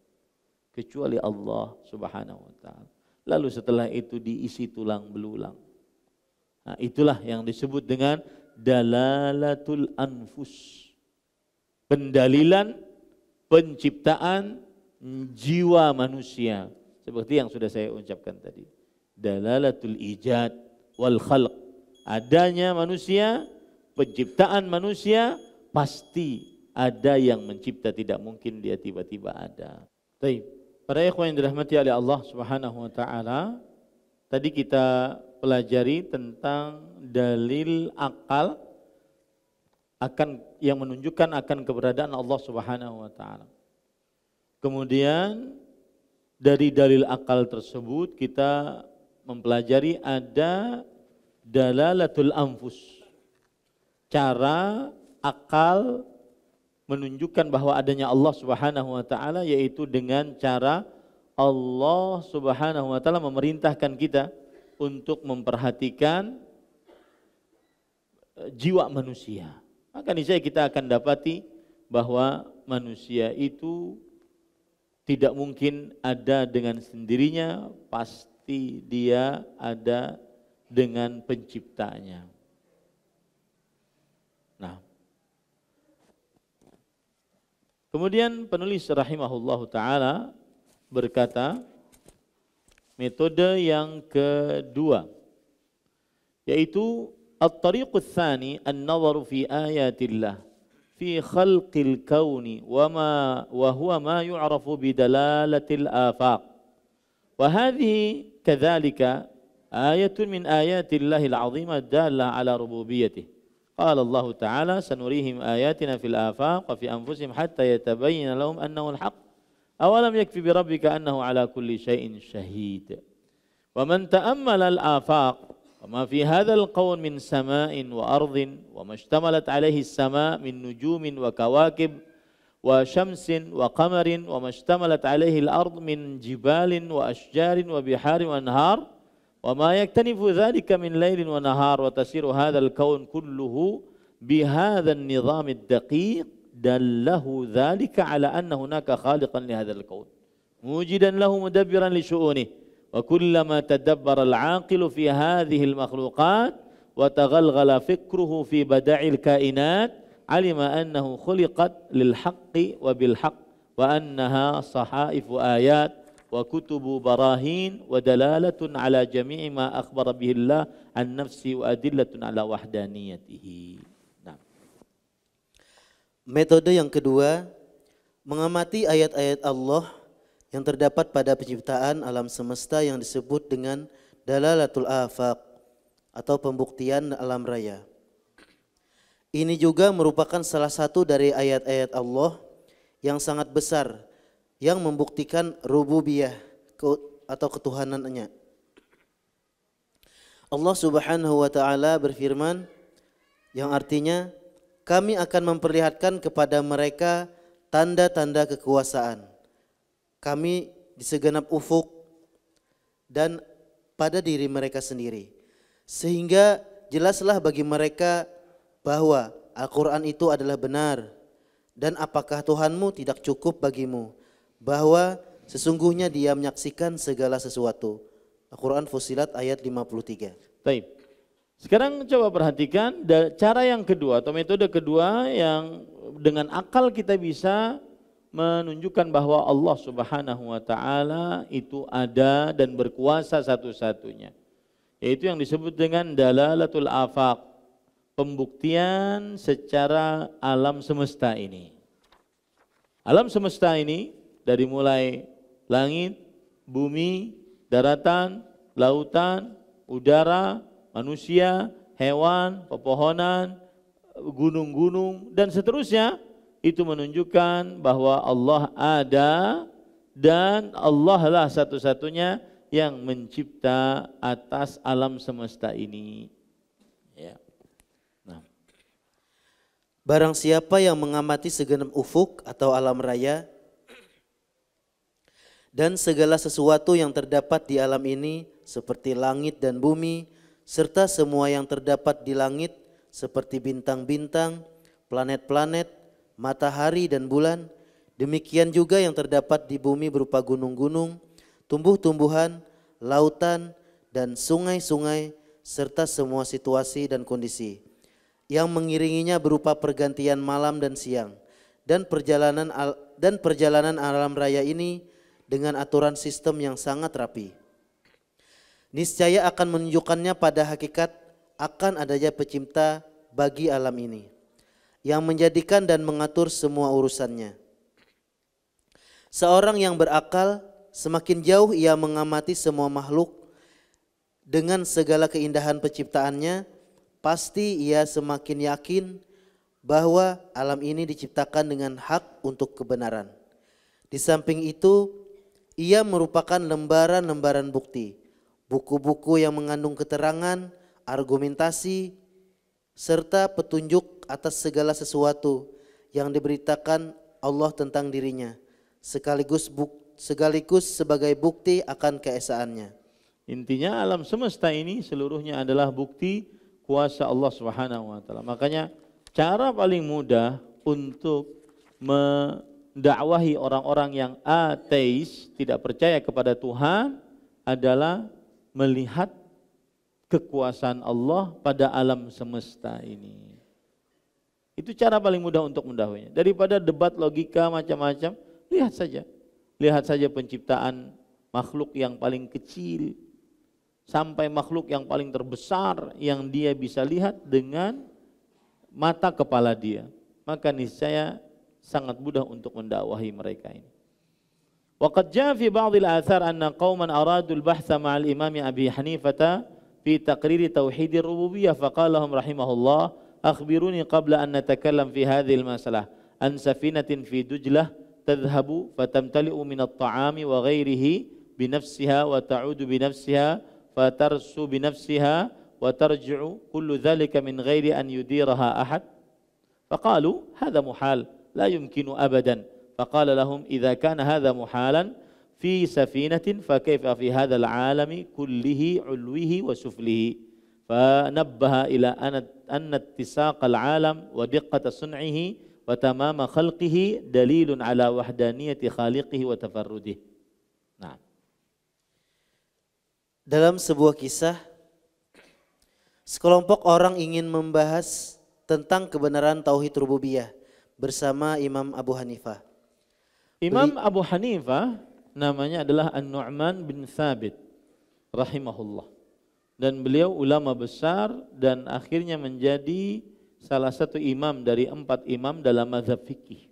kecuali Allah Subhanahu wa taala. Lalu setelah itu diisi tulang belulang. Nah, itulah yang disebut dengan dalalatul anfus. Pendalilan penciptaan jiwa manusia. Seperti yang sudah saya ucapkan tadi. Dalalatul ijad wal khalq. Adanya manusia, penciptaan manusia, pasti ada yang mencipta, tidak mungkin dia tiba-tiba ada. Baik, para ikhwan yang dirahmati oleh Allah Subhanahu wa taala, tadi kita pelajari tentang dalil akal akan yang menunjukkan akan keberadaan Allah Subhanahu wa taala. Kemudian dari dalil akal tersebut kita mempelajari ada dalalatul anfus. Cara akal menunjukkan bahwa adanya Allah Subhanahu wa taala, yaitu dengan cara Allah Subhanahu wa taala memerintahkan kita untuk memperhatikan jiwa manusia. Maka niscaya kita akan dapati bahwa manusia itu tidak mungkin ada dengan sendirinya, pasti dia ada dengan penciptanya. Nah, kemudian penulis rahimahullahu taala berkata, metode yang kedua yaitu at-tariqus tsani an-nazaru fi ayatillah fi khalqil kauni wa huwa ma yu'rafu bi dalalatil afaq. Wa hadhihi kadzalika ayatun min ayatillahil 'azimah dalla 'ala rububiyyatih. Qala Allah Ta'ala sanurihim ayatina fil afaq wa fi anfusihim hatta yatabayyana lahum annahu al-haq. Awalam yakfi bi rabbika annahu 'ala kulli syai'in syahid. Wa man ta'ammala al-afaq وما في هذا الكون من سماء وأرض وما اشتملت عليه السماء من نجوم وكواكب وشمس وقمر وما اشتملت عليه الأرض من جبال وأشجار وبحار وأنهار وما يكتنف ذلك من ليل ونهار وتسير هذا الكون كله بهذا النظام الدقيق دله ذلك على أن هناك خالقا لهذا الكون موجدا له مدبرا لشؤونه. وكلما تدبر العاقل في هذه المخلوقات وتغلغل فكره في بدع الكائنات علم أنه خلقت للحق وبالحق وأنها صحائف آيات وكتب براهين ودلالة على جميع ما أخبر به الله عن نفسه وأدلة على وحدانيته. Nah. Metode yang kedua, mengamati ayat-ayat Allah yang terdapat pada penciptaan alam semesta yang disebut dengan dalalatul afaq atau pembuktian alam raya. Ini juga merupakan salah satu dari ayat-ayat Allah yang sangat besar yang membuktikan rububiyah atau ketuhanannya. Allah Subhanahu wa taala berfirman yang artinya, kami akan memperlihatkan kepada mereka tanda-tanda kekuasaan kami di segenap ufuk dan pada diri mereka sendiri, sehingga jelaslah bagi mereka bahwa Al-Quran itu adalah benar. Dan apakah Tuhanmu tidak cukup bagimu bahwa sesungguhnya Dia menyaksikan segala sesuatu. Al-Quran Fussilat ayat 53. Baik. Sekarang coba perhatikan cara yang kedua atau metode kedua yang dengan akal kita bisa menunjukkan bahwa Allah Subhanahu wa taala itu ada dan berkuasa satu-satunya. Yaitu yang disebut dengan dalalatul afaq, pembuktian secara alam semesta ini. Alam semesta ini dari mulai langit, bumi, daratan, lautan, udara, manusia, hewan, pepohonan, gunung-gunung dan seterusnya, itu menunjukkan bahwa Allah ada dan Allah lah satu-satunya yang mencipta atas alam semesta ini. Ya. Nah. Barang siapa yang mengamati segenap ufuk atau alam raya dan segala sesuatu yang terdapat di alam ini seperti langit dan bumi serta semua yang terdapat di langit seperti bintang-bintang, planet-planet, matahari dan bulan, demikian juga yang terdapat di bumi berupa gunung-gunung, tumbuh-tumbuhan, lautan, dan sungai-sungai, serta semua situasi dan kondisi yang mengiringinya berupa pergantian malam dan siang, dan perjalanan alam raya ini dengan aturan sistem yang sangat rapi. Niscaya akan menunjukkannya pada hakikat akan adanya pencipta bagi alam ini, yang menjadikan dan mengatur semua urusannya. Seorang yang berakal, semakin jauh ia mengamati semua makhluk dengan segala keindahan penciptaannya, pasti ia semakin yakin bahwa alam ini diciptakan dengan hak untuk kebenaran. Di samping itu, ia merupakan lembaran-lembaran bukti, buku-buku yang mengandung keterangan, argumentasi, serta petunjuk atas segala sesuatu yang diberitakan Allah tentang dirinya, sekaligus sebagai bukti akan keesaannya. Intinya alam semesta ini seluruhnya adalah bukti kuasa Allah Subhanahu wa taala. Makanya cara paling mudah untuk mendakwahi orang-orang yang ateis, tidak percaya kepada Tuhan, adalah melihat kekuasaan Allah pada alam semesta ini. Itu cara paling mudah untuk mendakwahinya. Daripada debat logika macam-macam, lihat saja. Lihat saja penciptaan makhluk yang paling kecil sampai makhluk yang paling terbesar yang dia bisa lihat dengan mata kepala dia. Maka niscaya sangat mudah untuk mendakwahi mereka ini. Waqad jaa fi ba'd al-athar anna qauman aradu al-bahtha ma'al imam Abi Hanifah في تقرير توحيد الربوبية فقال لهم رحمه الله أخبروني قبل أن نتكلم في هذه المسألة عن سفينة في دجلة تذهب فتمتلئ من الطعام وغيره بنفسها وتعود بنفسها فترسو بنفسها وترجع كل ذلك من غير أن يديرها أحد فقالوا هذا محال لا يمكن أبدا فقال لهم إذا كان هذا محالا في سفينة فكيف في هذا العالم كله علوه وسفله فنبه إلى أن اتساق العالم ودقة صنعه وتمام خلقه دليل على وحدانية خالقه وتفرده. Nah. Dalam sebuah kisah, sekelompok orang ingin membahas tentang kebenaran tauhid rububiyah bersama Imam Abu Hanifah. Imam Abu Hanifah namanya adalah An-Nu'man bin Thabit rahimahullah, dan beliau ulama besar dan akhirnya menjadi salah satu imam dari 4 imam dalam mazhab fikih.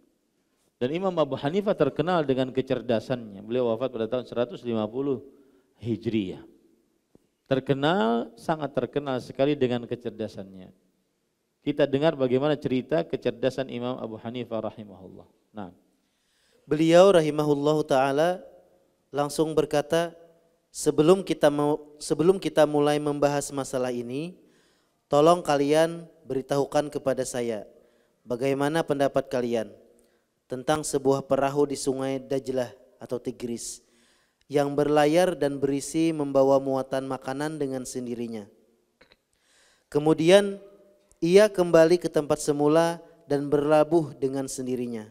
Dan Imam Abu Hanifah terkenal dengan kecerdasannya. Beliau wafat pada tahun 150 Hijriah. Sangat terkenal sekali dengan kecerdasannya. Kita dengar bagaimana cerita kecerdasan Imam Abu Hanifah rahimahullah. Nah, beliau rahimahullahu taala langsung berkata, sebelum kita mulai membahas masalah ini, tolong kalian beritahukan kepada saya bagaimana pendapat kalian tentang sebuah perahu di sungai Dajlah atau Tigris yang berlayar dan berisi membawa muatan makanan dengan sendirinya. Kemudian ia kembali ke tempat semula dan berlabuh dengan sendirinya.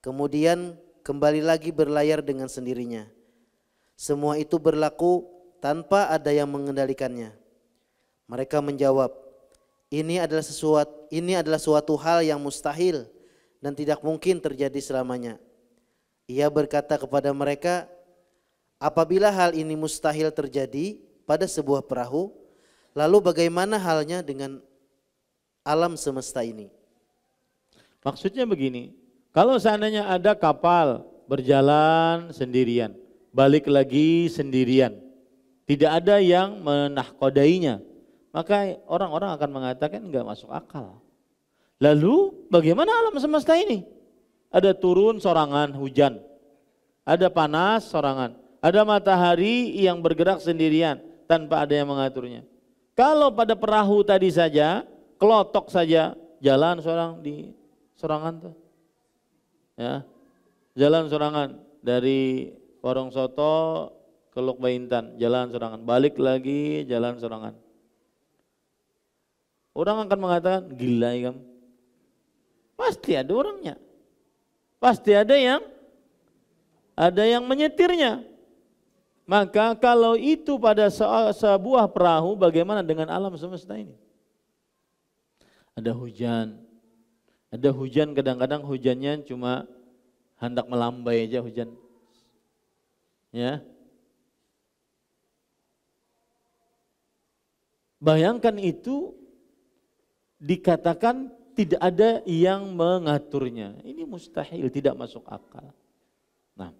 Kemudian kembali lagi berlayar dengan sendirinya. Semua itu berlaku tanpa ada yang mengendalikannya. Mereka menjawab, ini adalah suatu hal yang mustahil dan tidak mungkin terjadi selamanya. Ia berkata kepada mereka, apabila hal ini mustahil terjadi pada sebuah perahu, lalu bagaimana halnya dengan alam semesta ini? Maksudnya begini, kalau seandainya ada kapal berjalan sendirian, balik lagi sendirian, tidak ada yang menahkodainya, maka orang-orang akan mengatakan enggak masuk akal. Lalu bagaimana alam semesta ini? Ada turun sorangan hujan, ada panas sorangan, ada matahari yang bergerak sendirian tanpa ada yang mengaturnya. Kalau pada perahu tadi saja, kelotok saja, jalan seorang di sorangan tuh, ya, jalan sorangan dari warung soto ke Lok Baintan, jalan sorangan, balik lagi jalan sorangan. Orang akan mengatakan gila ya kamu. Pasti ada orangnya. Pasti ada yang menyetirnya. Maka kalau itu pada sebuah perahu, bagaimana dengan alam semesta ini? Ada hujan kadang-kadang hujannya cuma hendak melambai aja hujan. Ya. Bayangkan itu dikatakan tidak ada yang mengaturnya. Ini mustahil, tidak masuk akal. Nah,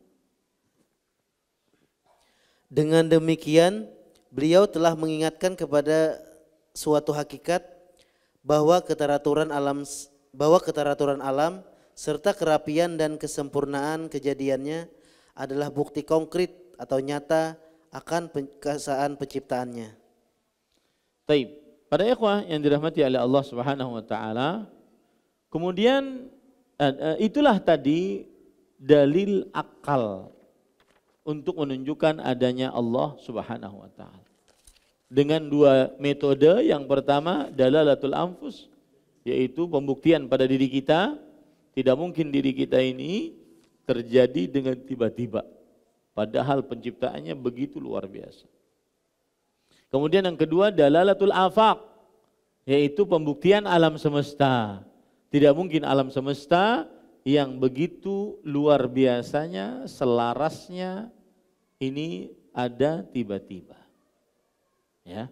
dengan demikian beliau telah mengingatkan kepada suatu hakikat bahwa keteraturan alam serta kerapian dan kesempurnaan kejadiannya adalah bukti konkret atau nyata akan keesaan penciptaannya. Taib. Para ikhwah yang dirahmati oleh Allah Subhanahu wa taala, kemudian itulah tadi dalil akal untuk menunjukkan adanya Allah Subhanahu wa taala. Dengan dua metode, yang pertama dalalatul anfus, yaitu pembuktian pada diri kita. Tidak mungkin diri kita ini terjadi dengan tiba-tiba, padahal penciptaannya begitu luar biasa. Kemudian yang kedua dalalatul afaq, yaitu pembuktian alam semesta. Tidak mungkin alam semesta yang begitu luar biasanya, selarasnya ini ada tiba-tiba. Ya.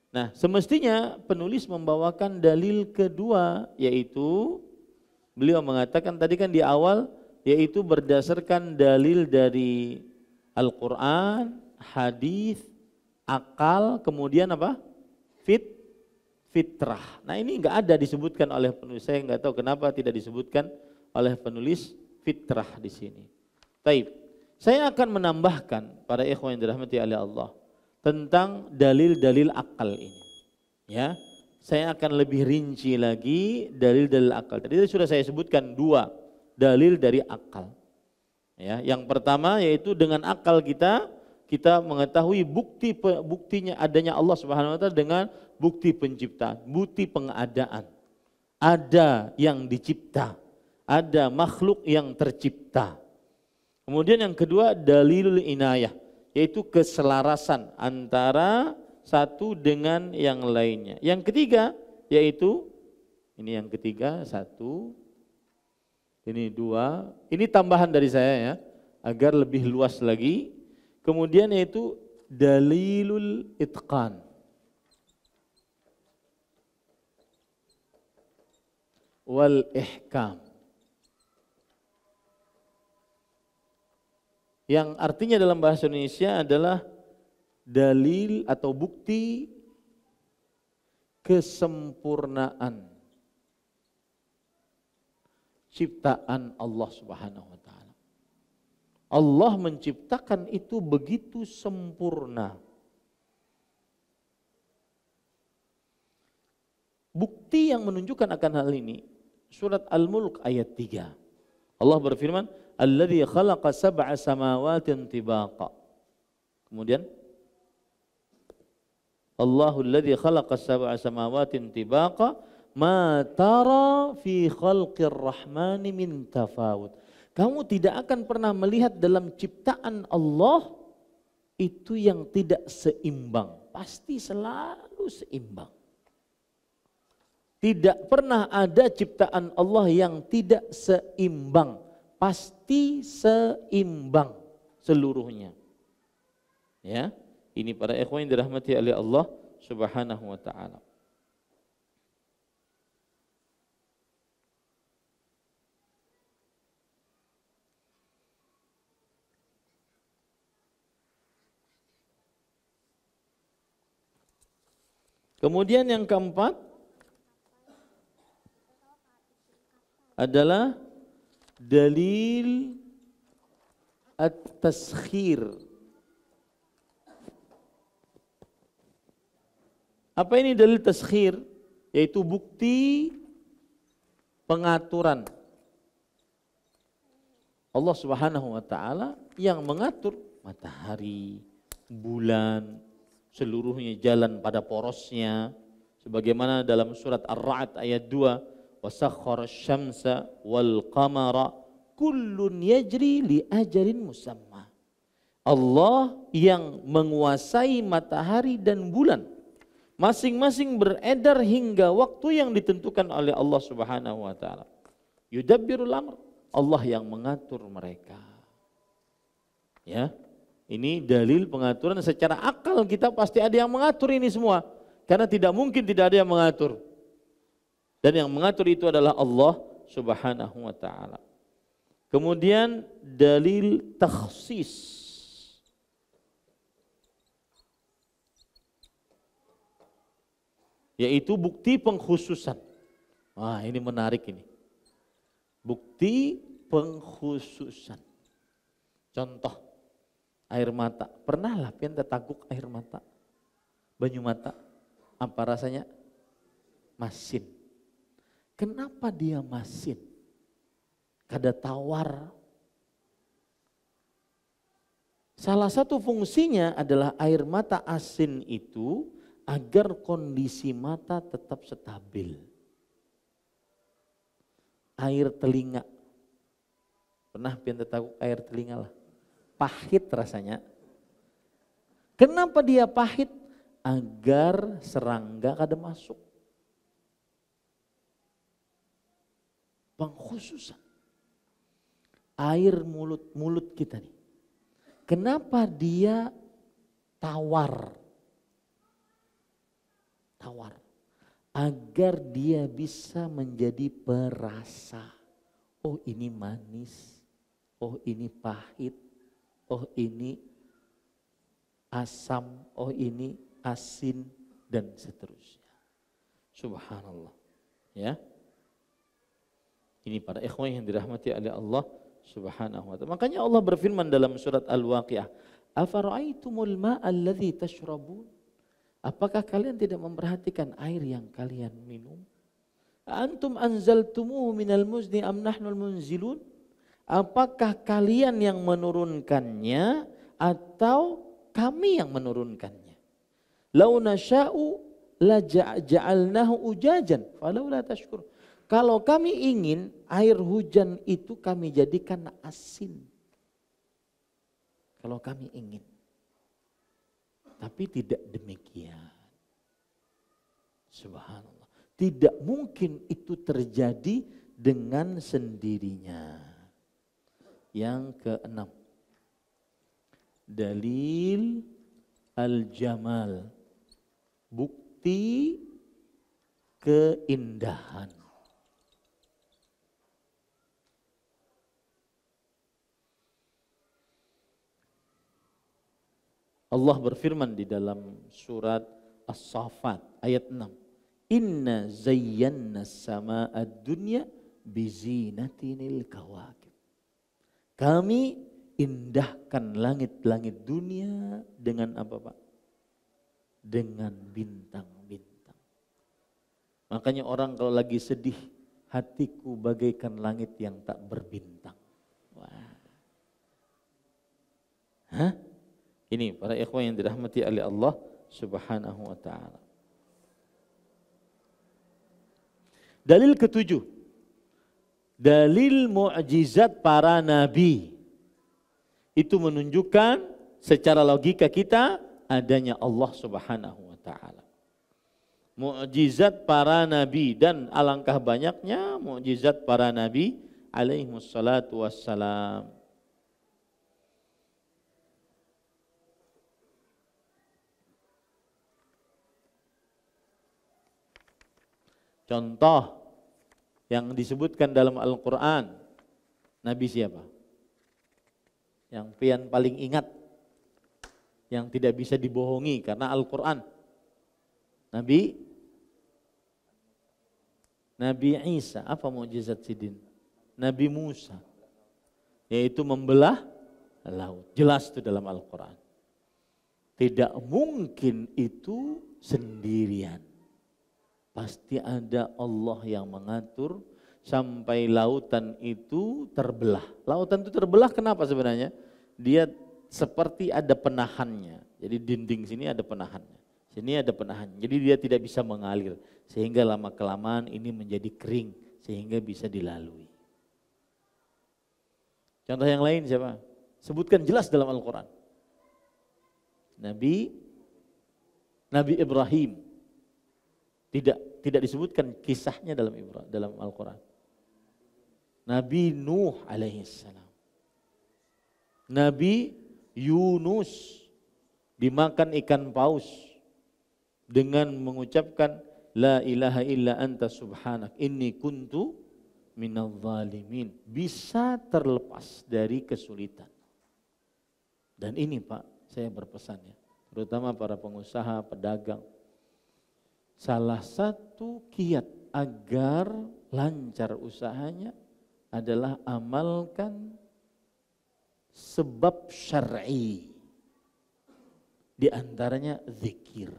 Nah, semestinya penulis membawakan dalil kedua, yaitu beliau mengatakan tadi kan di awal, yaitu berdasarkan dalil dari Al-Quran, hadis, akal, kemudian apa? Fitrah. Nah, ini enggak ada disebutkan oleh penulis. Saya enggak tahu kenapa tidak disebutkan oleh penulis fitrah di sini. Taib. Saya akan menambahkan para ikhwan yang dirahmati oleh Allah tentang dalil-dalil akal ini. Ya. Saya akan lebih rinci lagi dalil-dalil akal. Tadi sudah saya sebutkan dua dalil dari akal. Ya, yang pertama yaitu dengan akal kita mengetahui buktinya adanya Allah Subhanahu wa taala dengan bukti penciptaan, bukti pengadaan. Ada yang dicipta, ada makhluk yang tercipta. Kemudian yang kedua dalilul inayah, yaitu keselarasan antara satu dengan yang lainnya. Yang ketiga yaitu, ini yang ketiga, satu, ini dua, ini tambahan dari saya ya, agar lebih luas lagi. Kemudian yaitu dalilul itqan. Wal ihkam. Yang artinya dalam bahasa Indonesia adalah dalil atau bukti kesempurnaan ciptaan Allah Subhanahu wa taala. Allah menciptakan itu begitu sempurna. Bukti yang menunjukkan akan hal ini surat Al-Mulk ayat 3. Allah berfirman, "Alladzi khalaqa sab'a samawatin tibaqa." Kemudian Allahul ladzi khalaqa sab'a samawatin tibaqa ma tara fi khalqir rahmani min tafawut. Kamu tidak akan pernah melihat dalam ciptaan Allah itu yang tidak seimbang. Pasti selalu seimbang. Tidak pernah ada ciptaan Allah yang tidak seimbang. pasti seimbang seluruhnya. Ya, ini para ikhwan yang dirahmati oleh Allah Subhanahu wa taala. Kemudian yang keempat adalah dalil at-taskhir. Apa ini dalil taskhir? Yaitu bukti pengaturan. Allah Subhanahu wa taala yang mengatur matahari, bulan, seluruhnya jalan pada porosnya, sebagaimana dalam surat Ar-Ra'd ayat 2, wasakhkhara asy-syamsa wal qamara kullun yajri li ajalin musamma. Allah yang menguasai matahari dan bulan, masing-masing beredar hingga waktu yang ditentukan oleh Allah Subhanahu wa taala. Yudabbirul amr, Allah yang mengatur mereka. Ya. Ini dalil pengaturan secara akal, kita pasti ada yang mengatur ini semua. Karena tidak mungkin tidak ada yang mengatur. Dan yang mengatur itu adalah Allah Subhanahu wa taala. Kemudian dalil takhsis. Yaitu bukti pengkhususan. Wah, ini menarik ini. Bukti pengkhususan. Contoh, air mata. Pernah lah pian tetaguk air mata? Banyu mata. Apa rasanya? Masin. Kenapa dia masin? Kada tawar. Salah satu fungsinya adalah air mata asin itu agar kondisi mata tetap stabil. Air telinga. Pernah pian tetaguk air telinga lah? Pahit rasanya. Kenapa dia pahit? Agar serangga kada masuk. Pengkhususan. Air mulut kita nih. Kenapa dia tawar? Tawar. Agar dia bisa menjadi perasa. Oh ini manis. Oh ini pahit. Oh ini asam, oh ini asin, dan seterusnya. Subhanallah. Ya. Ini para ikhwan yang dirahmati oleh Allah Subhanahu wa taala. Makanya Allah berfirman dalam surat Al-Waqiah, "Afara'aitumul ma'a alladzi tashrabun?" Apakah kalian tidak memperhatikan air yang kalian minum? Antum anzaltumuhu minal muzni am nahnul munzilun? Apakah kalian yang menurunkannya atau kami yang menurunkannya? Lau nasya'u la ja'alnahu ujajan falaula tashkur. Kalau kami ingin air hujan itu kami jadikan asin. Kalau kami ingin. Tapi tidak demikian. Subhanallah. Tidak mungkin itu terjadi dengan sendirinya. Yang keenam, dalil al-jamal, bukti keindahan. Allah berfirman di dalam surat As-Saffat ayat 6. Inna zayyanna sama'ad dunya bizinatinil kawakib. Kami indahkan langit-langit dunia dengan apa Pak? Dengan bintang-bintang. Makanya orang kalau lagi sedih, hatiku bagaikan langit yang tak berbintang. Wah. Hah? Ini para ikhwan yang dirahmati oleh Allah Subhanahu wa taala. Dalil ketujuh. Dalil mukjizat para nabi. Itu menunjukkan secara logika kita adanya Allah Subhanahu wa taala. Mukjizat para nabi, dan alangkah banyaknya mukjizat para nabi alaihimussalatu wassalam. Contoh yang disebutkan dalam Al-Quran, Nabi siapa? Yang pian paling ingat, yang tidak bisa dibohongi karena Al-Quran. Nabi Isa, apa mukjizat Sidin? Nabi Musa, yaitu membelah laut. Jelas itu dalam Al-Quran. Tidak mungkin itu sendirian. Pasti ada Allah yang mengatur sampai lautan itu terbelah. Lautan itu terbelah kenapa sebenarnya? Dia seperti ada penahannya. Jadi dinding sini ada penahannya. Sini ada penahannya. Jadi dia tidak bisa mengalir. Sehingga lama-kelamaan ini menjadi kering. Sehingga bisa dilalui. Contoh yang lain siapa? Sebutkan jelas dalam Al-Quran. Nabi Ibrahim. Tidak disebutkan kisahnya dalam Al-Quran. Nabi Nuh alaihissalam. Nabi Yunus dimakan ikan paus dengan mengucapkan la ilaha illa anta subhanak inni kuntu minadh dhalimin. Bisa terlepas dari kesulitan. Dan ini Pak, saya berpesan ya, terutama para pengusaha, pedagang. Salah satu kiat agar lancar usahanya adalah amalkan sebab syar'i. Di antaranya zikir,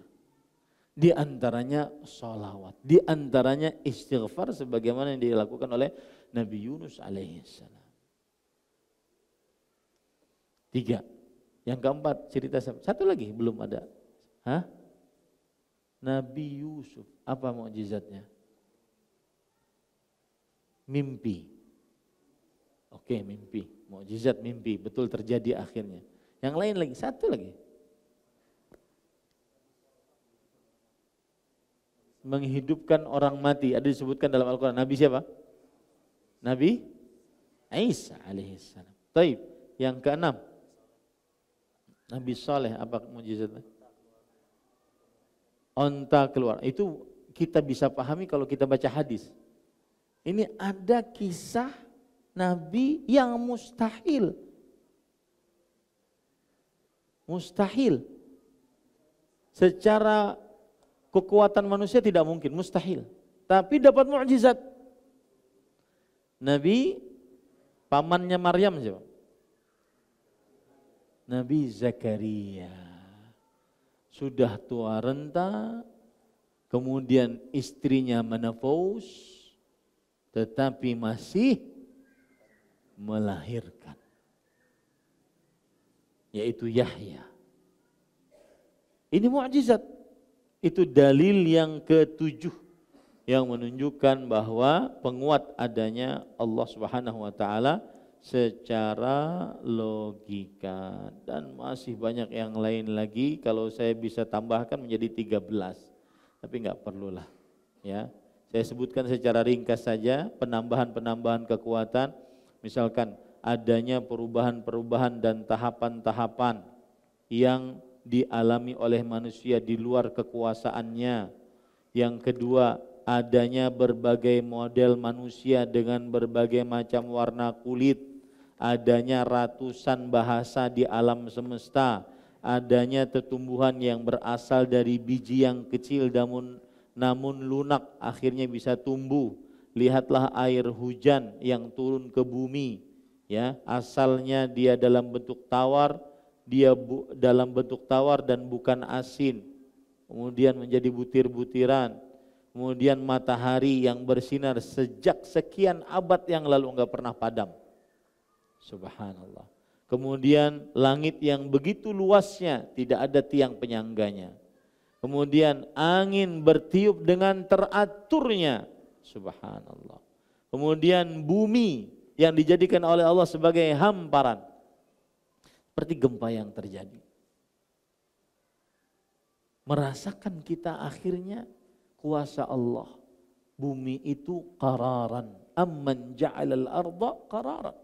di antaranya sholawat, di antaranya istighfar sebagaimana yang dilakukan oleh Nabi Yunus alaihissalam. 3. Yang keempat cerita satu lagi belum ada. Nabi Yusuf, apa mukjizatnya? Mimpi. Oke, mimpi. Mukjizat mimpi, betul terjadi akhirnya. Yang lain lagi, satu lagi. Menghidupkan orang mati, ada disebutkan dalam Al-Quran. Nabi siapa? Nabi Isa alaihissalam. Taib. Yang keenam, Nabi Saleh, apa mukjizatnya? Onta keluar. Itu kita bisa pahami kalau kita baca hadis. Ini ada kisah Nabi yang mustahil. Mustahil. Secara kekuatan manusia tidak mungkin, mustahil. Tapi dapat mukjizat. Nabi, pamannya Maryam siapa? Nabi Zakaria. Sudah tua renta, kemudian istrinya menopause, tetapi masih melahirkan, yaitu Yahya. Ini mukjizat. Itu dalil yang ke-7 yang menunjukkan bahwa penguat adanya Allah Subhanahu wa taala secara logika, dan masih banyak yang lain lagi. Kalau saya bisa tambahkan menjadi 13, tapi enggak perlulah ya. Saya sebutkan secara ringkas saja penambahan kekuatan. Misalkan adanya perubahan-perubahan dan tahapan-tahapan yang dialami oleh manusia di luar kekuasaannya. Yang kedua, adanya berbagai model manusia dengan berbagai macam warna kulit. Adanya ratusan bahasa di alam semesta, adanya tumbuhan yang berasal dari biji yang kecil namun lunak akhirnya bisa tumbuh. Lihatlah air hujan yang turun ke bumi, ya, asalnya dia dalam bentuk tawar, dalam bentuk tawar dan bukan asin, kemudian menjadi butir-butiran. Kemudian matahari yang bersinar sejak sekian abad yang lalu enggak pernah padam. Subhanallah. Kemudian langit yang begitu luasnya tidak ada tiang penyangganya. Kemudian angin bertiup dengan teraturnya. Subhanallah. Kemudian bumi yang dijadikan oleh Allah sebagai hamparan. Seperti gempa yang terjadi. Merasakan kita akhirnya kuasa Allah. Bumi itu qararan, Amman ja'alal arda qararan.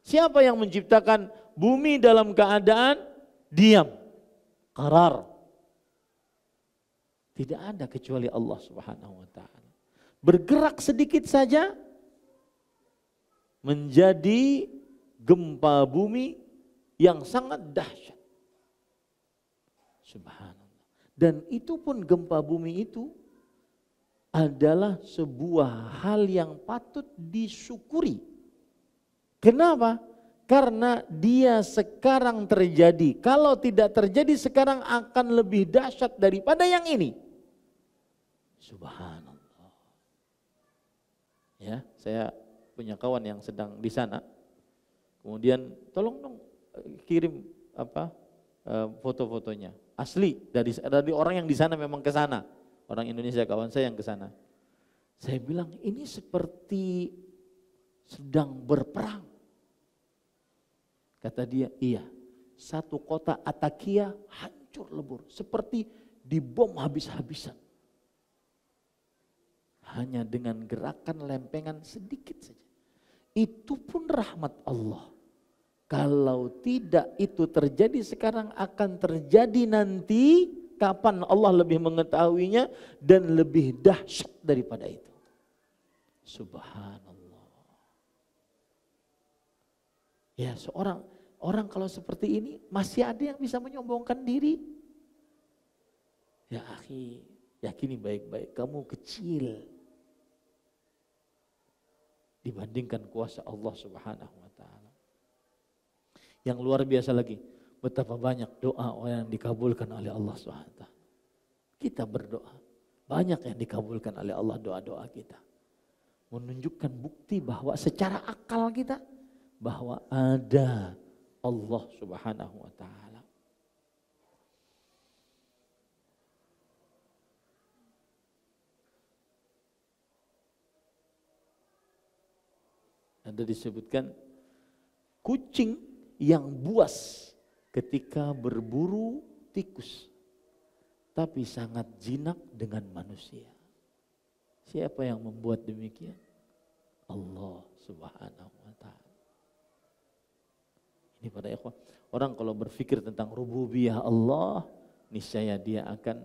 Siapa yang menciptakan bumi dalam keadaan diam, qarar? Tidak ada kecuali Allah Subhanahu wa taala. Bergerak sedikit saja menjadi gempa bumi yang sangat dahsyat. Subhanallah. Dan itu pun gempa bumi itu adalah sebuah hal yang patut disyukuri. Kenapa? Karena dia sekarang terjadi. Kalau tidak terjadi sekarang akan lebih dahsyat daripada yang ini. Subhanallah. Ya, saya punya kawan yang sedang di sana. Kemudian tolong dong kirim foto-fotonya. Asli dari orang yang di sana, memang ke sana. Orang Indonesia, kawan saya yang ke sana. Saya bilang ini seperti sedang berperang. Kata dia, iya. Satu kota Atakia hancur lebur. Seperti dibom habis-habisan. Hanya dengan gerakan lempengan sedikit saja. Itu pun rahmat Allah. Kalau tidak itu terjadi sekarang, akan terjadi nanti. Kapan Allah lebih mengetahuinya dan lebih dahsyat daripada itu. Subhanallah. Ya, orang kalau seperti ini masih ada yang bisa menyombongkan diri. Ya akhi, yakini baik-baik, kamu kecil dibandingkan kuasa Allah Subhanahu wa taala. Yang luar biasa lagi, betapa banyak doa yang dikabulkan oleh Allah SWT. Kita berdoa, banyak yang dikabulkan oleh Allah doa-doa kita. Menunjukkan bukti bahwa secara akal kita, bahwa ada Allah Subhanahu wa ta'ala. Ada disebutkan kucing yang buas ketika berburu tikus, tapi sangat jinak dengan manusia. Siapa yang membuat demikian? Allah Subhanahu wa ta'ala. Ini para ikhwan, orang kalau berpikir tentang rububiyah Allah, niscaya dia akan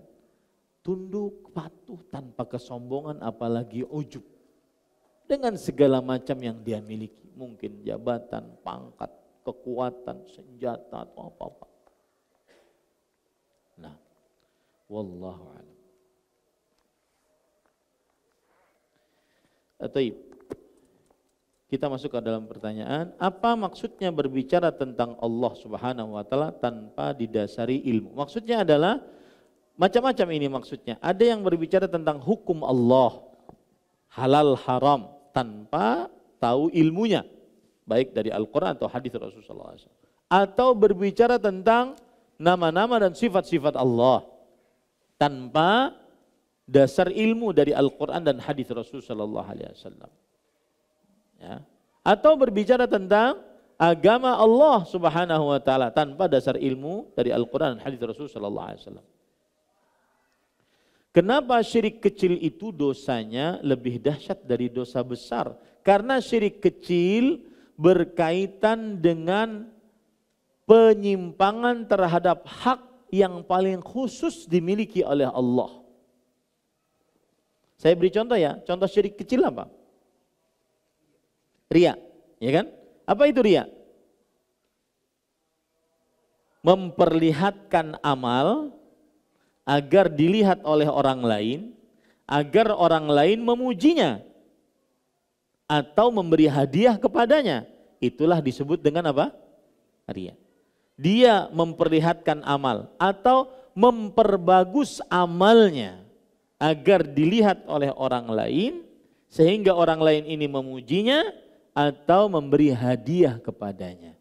tunduk patuh tanpa kesombongan, apalagi ujub. Dengan segala macam yang dia miliki, mungkin jabatan, pangkat, kekuatan, senjata atau apa-apa. Nah, wallahu a'lam. Taib. Kita masuk ke dalam pertanyaan, apa maksudnya berbicara tentang Allah Subhanahu wa taala tanpa didasari ilmu? Maksudnya adalah macam-macam ini maksudnya. Ada yang berbicara tentang hukum Allah, halal haram tanpa tahu ilmunya, baik dari Al-Quran atau hadis Rasulullah SAW. Atau berbicara tentang nama-nama dan sifat-sifat Allah tanpa dasar ilmu dari Al-Quran dan hadis Rasulullah SAW. Ya. Atau berbicara tentang agama Allah Subhanahu wa taala tanpa dasar ilmu dari Al-Quran dan hadis Rasulullah SAW. Kenapa syirik kecil itu dosanya lebih dahsyat dari dosa besar? Karena syirik kecil berkaitan dengan penyimpangan terhadap hak yang paling khusus dimiliki oleh Allah. Saya beri contoh ya, contoh syirik kecil apa? Riya, ya kan? Apa itu riya? Memperlihatkan amal agar dilihat oleh orang lain, agar orang lain memujinya atau memberi hadiah kepadanya. Itulah disebut dengan apa? Riya. Dia memperlihatkan amal atau memperbagus amalnya agar dilihat oleh orang lain sehingga orang lain ini memujinya atau memberi hadiah kepadanya.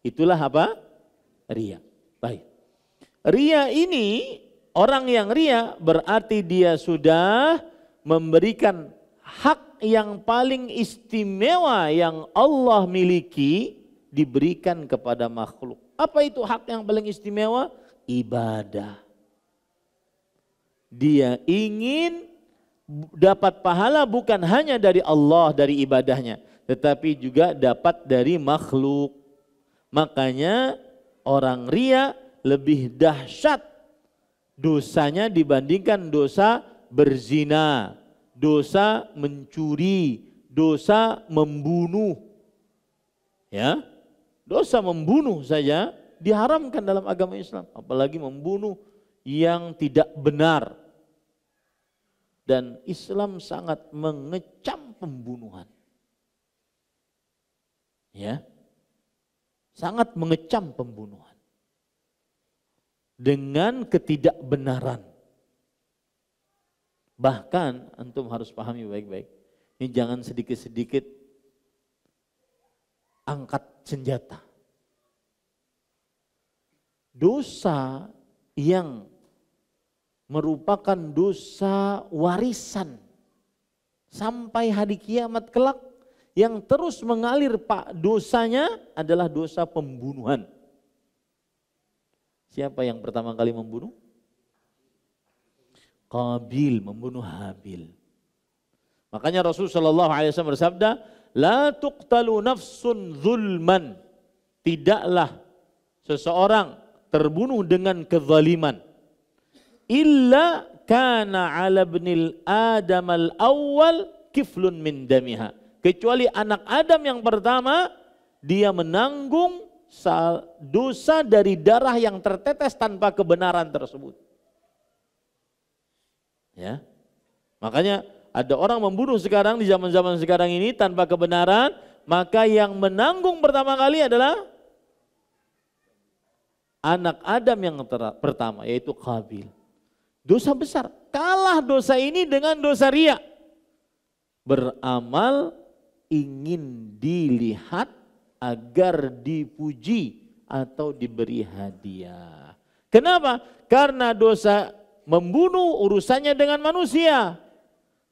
Itulah apa? Riya. Baik. Riya ini, orang yang riya berarti dia sudah memberikan hak yang paling istimewa yang Allah miliki diberikan kepada makhluk. Apa itu hak yang paling istimewa? Ibadah. Dia ingin dapat pahala bukan hanya dari Allah, dari ibadahnya, tetapi juga dapat dari makhluk. Makanya orang ria lebih dahsyat dosanya dibandingkan dosa berzina, dosa mencuri, dosa membunuh. Ya, dosa membunuh saja diharamkan dalam agama Islam, apalagi membunuh yang tidak benar. Dan Islam sangat mengecam pembunuhan. Ya. Sangat mengecam pembunuhan. Dengan ketidakbenaran. Bahkan antum harus pahami baik-baik. Ini jangan sedikit-sedikit angkat senjata. Dosa yang merupakan dosa warisan sampai hari kiamat kelak, yang terus mengalir dosanya adalah dosa pembunuhan. Siapa yang pertama kali membunuh? Qabil membunuh Habil. Makanya Rasulullah SAW bersabda, la tuqtalu nafsun zulman. Tidaklah seseorang terbunuh dengan kezaliman. Illa kana ala ibnil Adam al-awwal kiflun min damiha. Kecuali anak Adam yang pertama, dia menanggung dosa dari darah yang tertetes tanpa kebenaran tersebut. Ya. Makanya ada orang membunuh sekarang di zaman-zaman sekarang ini tanpa kebenaran, maka yang menanggung pertama kali adalah anak Adam yang pertama, yaitu Qabil. Dosa besar, kalah dosa ini dengan dosa riya. Beramal ingin dilihat agar dipuji atau diberi hadiah. Kenapa? Karena dosa membunuh urusannya dengan manusia.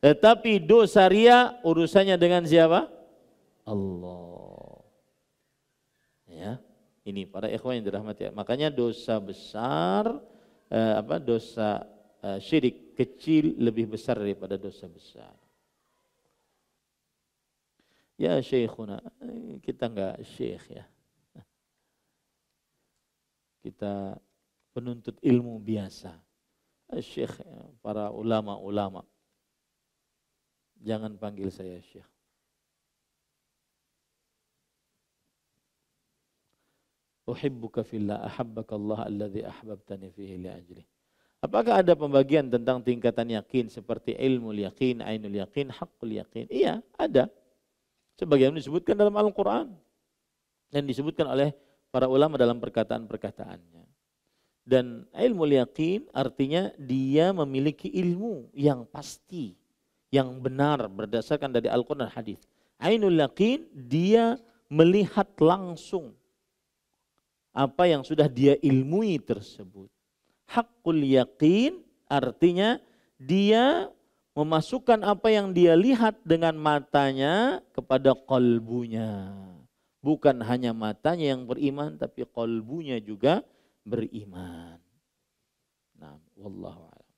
Tetapi dosa riya urusannya dengan siapa? Allah. Ya, ini para ikhwan yang dirahmati. Makanya dosa besar, dosa syirik kecil lebih besar daripada dosa besar. Ya syekhuna, kita enggak syekh ya. Kita penuntut ilmu biasa. Syekh, para ulama-ulama. Jangan panggil saya syekh. Uhibbuka fillah, ahabbaka Allah alladzi ahbabtani fihi li ajli. Apakah ada pembagian tentang tingkatan yakin seperti ilmu yakin, ainul yakin, haqqul yakin? Iya, ada. Sebagian disebutkan dalam Al-Quran dan disebutkan oleh para ulama dalam perkataan-perkataannya. Dan ilmu yakin artinya dia memiliki ilmu yang pasti, yang benar berdasarkan dari Al-Quran dan hadis. Ainul yakin dia melihat langsung apa yang sudah dia ilmui tersebut. Haqqul yakin artinya dia memasukkan apa yang dia lihat dengan matanya kepada qalbunya. Bukan hanya matanya yang beriman, tapi qalbunya juga beriman. Nah, wallahu a'lam.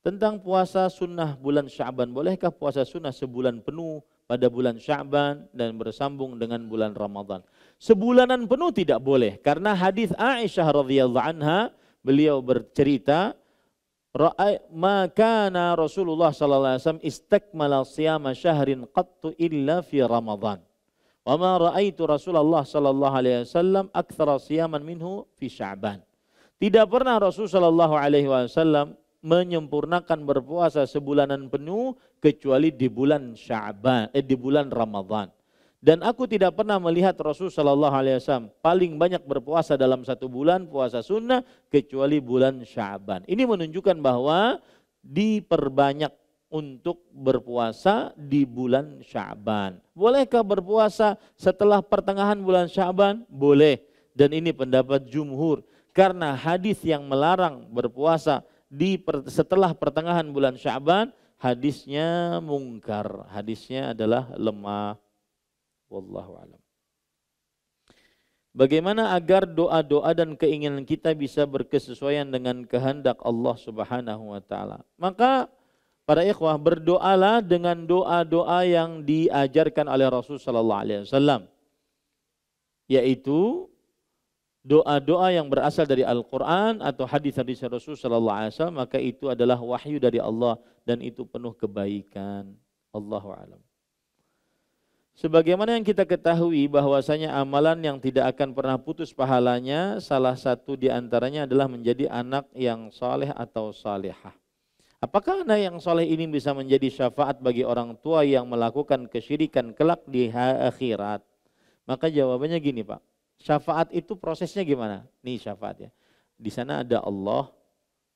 Tentang puasa sunnah bulan Sya'ban, bolehkah puasa sunnah sebulan penuh pada bulan Sya'ban dan bersambung dengan bulan Ramadan? Sebulanan penuh tidak boleh, karena hadis Aisyah radhiyallahu anha, beliau bercerita, ma kana Rasulullah sallallahu alaihi wasallam istakmala siyama syahrin qattu illa fi Ramadan. Wa ma raaitu Rasulullah sallallahu alaihi wasallam aktsara siyaman minhu fi Sya'ban. Tidak pernah Rasul sallallahu alaihi wasallam menyempurnakan berpuasa sebulanan penuh kecuali di bulan Sya'ban, di bulan Ramadan. Dan aku tidak pernah melihat Rasul sallallahu alaihi wasallam paling banyak berpuasa dalam satu bulan puasa sunnah kecuali bulan Sya'ban. Ini menunjukkan bahwa diperbanyak untuk berpuasa di bulan Sya'ban. Bolehkah berpuasa setelah pertengahan bulan Sya'ban? Boleh. Dan ini pendapat jumhur. Karena hadis yang melarang berpuasa setelah pertengahan bulan Sya'ban, hadisnya mungkar. Hadisnya adalah lemah. Wallahu a'lam. Bagaimana agar doa-doa dan keinginan kita bisa berkesesuaian dengan kehendak Allah Subhanahu wa taala? Maka para ikhwah, berdoalah dengan doa-doa yang diajarkan oleh Rasul sallallahu alaihi wasallam, yaitu doa-doa yang berasal dari Al-Qur'an atau hadis-hadis Rasul sallallahu alaihi wasallam, maka itu adalah wahyu dari Allah dan itu penuh kebaikan. Allahu a'lam. Sebagaimana yang kita ketahui bahwasanya amalan yang tidak akan pernah putus pahalanya, salah satu di antaranya adalah menjadi anak yang saleh atau salihah. Apakah anak yang saleh ini bisa menjadi syafaat bagi orang tua yang melakukan kesyirikan kelak di akhirat? Maka jawabannya gini Pak, syafaat itu prosesnya gimana? Nih syafaat ya, di sana ada Allah,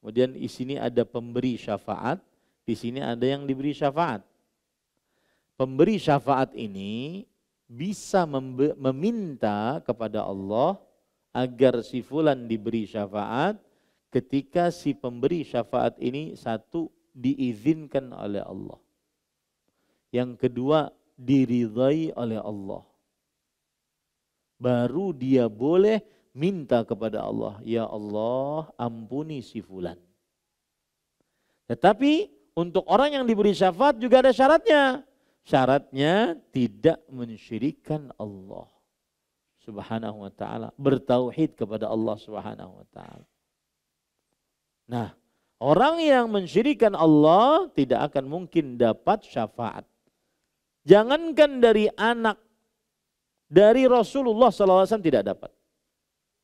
kemudian di sini ada pemberi syafaat, di sini ada yang diberi syafaat. Pemberi syafaat ini bisa meminta kepada Allah agar si fulan diberi syafaat ketika si pemberi syafaat ini satu diizinkan oleh Allah. Yang kedua diridhai oleh Allah. Baru dia boleh minta kepada Allah, ya Allah ampuni si fulan. Tetapi untuk orang yang diberi syafaat juga ada syaratnya. Syaratnya tidak mensyirikkan Allah Subhanahu wa ta'ala, bertauhid kepada Allah Subhanahu wa ta'ala. Nah, orang yang mensyirikkan Allah tidak akan mungkin dapat syafaat. Jangankan dari anak, dari Rasulullah SAW tidak dapat.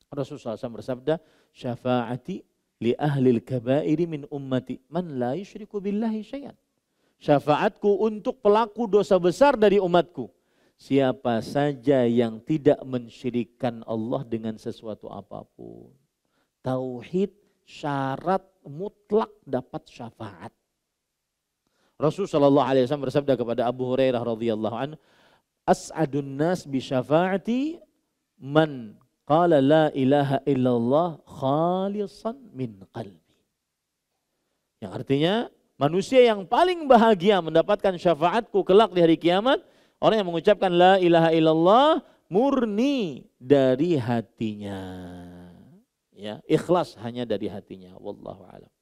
Rasulullah SAW bersabda, syafaati li ahlil kabairi min ummati man la yusyriku billahi syai'an. Syafaatku untuk pelaku dosa besar dari umatku, siapa saja yang tidak mensyirikkan Allah dengan sesuatu apapun. Tauhid syarat mutlak dapat syafaat. Rasulullah sallallahu alaihi wasallam bersabda kepada Abu Hurairah radhiyallahu anhu, as'adun nas bi syafaati man qala la ilaha illallah khalisan min qalbi. Yang artinya manusia yang paling bahagia mendapatkan syafaatku kelak di hari kiamat, orang yang mengucapkan la ilaha illallah murni dari hatinya. Ya, ikhlas hanya dari hatinya. Wallahu a'lam.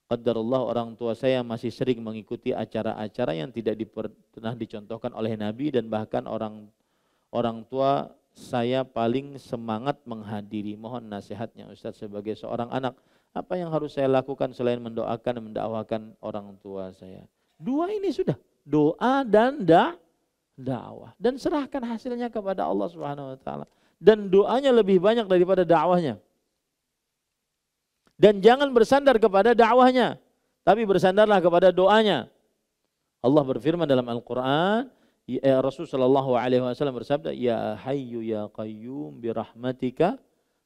Qadarullah, orang tua saya masih sering mengikuti acara-acara yang tidak pernah dicontohkan oleh Nabi, dan bahkan orang tua saya paling semangat menghadiri. Mohon nasihatnya Ustaz sebagai seorang anak. Apa yang harus saya lakukan selain mendoakan dan mendakwakan orang tua saya? Dua ini sudah, doa dan dakwah, dan serahkan hasilnya kepada Allah Subhanahu wa taala. Dan doanya lebih banyak daripada dakwahnya. Dan jangan bersandar kepada dakwahnya, tapi bersandarlah kepada doanya. Allah berfirman dalam Al-Qur'an, Rasulullah sallallahu alaihi wasallam bersabda, ya hayyu ya qayyum bi rahmatika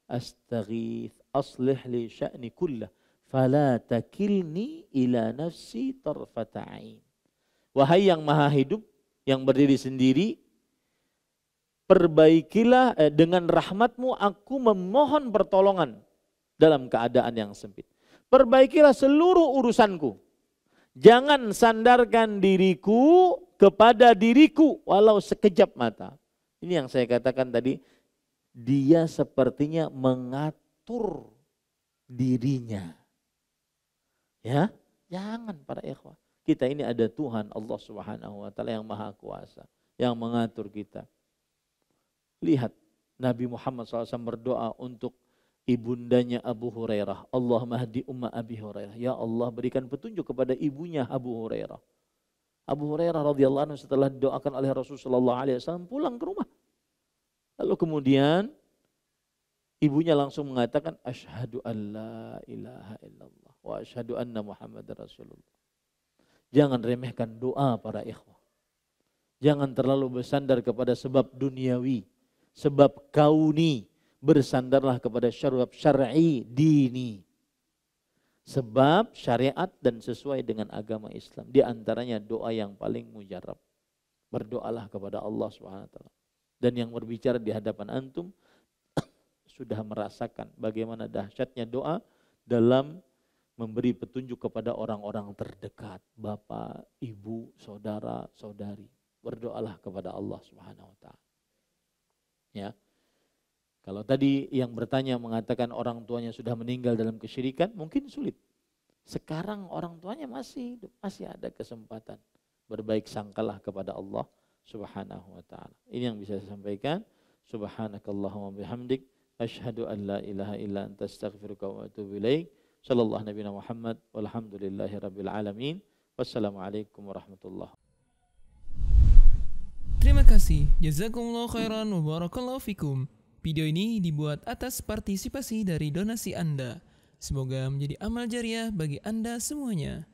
astaghith aslih li sya'ni kullah fala takilni ila nafsi tarfata ain. Wahai yang maha hidup, yang berdiri sendiri, perbaikilah dengan rahmatmu aku memohon pertolongan dalam keadaan yang sempit. Perbaikilah seluruh urusanku. Jangan sandarkan diriku kepada diriku walau sekejap mata. Ini yang saya katakan tadi, dia sepertinya mengatur dirinya. Ya, jangan para ikhwah. Kita ini ada Tuhan Allah Subhanahu wa taala yang maha kuasa, yang mengatur kita. Lihat Nabi Muhammad SAW berdoa untuk ibundanya Abu Hurairah. Allahumma hdi umma Abi Hurairah. Ya Allah, berikan petunjuk kepada ibunya Abu Hurairah. Abu Hurairah radhiyallahu anhu setelah didoakan oleh Rasulullah SAW pulang ke rumah. Lalu kemudian ibunya langsung mengatakan, asyhadu an la ilaha illallah wa asyhadu anna Muhammadar Rasulullah. Jangan remehkan doa para ikhwah. Jangan terlalu bersandar kepada sebab duniawi, sebab kauni. Bersandarlah kepada sebab syar'i dini. Sebab syariat dan sesuai dengan agama Islam. Di antaranya doa yang paling mujarab. Berdoalah kepada Allah SWT. Dan yang berbicara di hadapan antum sudah merasakan bagaimana dahsyatnya doa dalam memberi petunjuk kepada orang-orang terdekat, bapak, ibu, saudara, saudari. Berdoalah kepada Allah Subhanahu wa taala. Ya. Kalau tadi yang bertanya mengatakan orang tuanya sudah meninggal dalam kesyirikan, mungkin sulit. Sekarang orang tuanya masih hidup, masih ada kesempatan. Berbaik sangkalah kepada Allah Subhanahu wa taala. Ini yang bisa saya sampaikan. Subhanakallahumma bihamdik asyhadu an la ilaha illa anta astaghfiruka wa atubu ilaik. Sallallahu nabiyana Muhammad walhamdulillahi rabbil alamin. Wassalamualaikum warahmatullahi. Terima kasih. Jazakumullah khairan wa barakallahu fikum. Video ini dibuat atas partisipasi dari donasi Anda. Semoga menjadi amal jariah bagi Anda semuanya.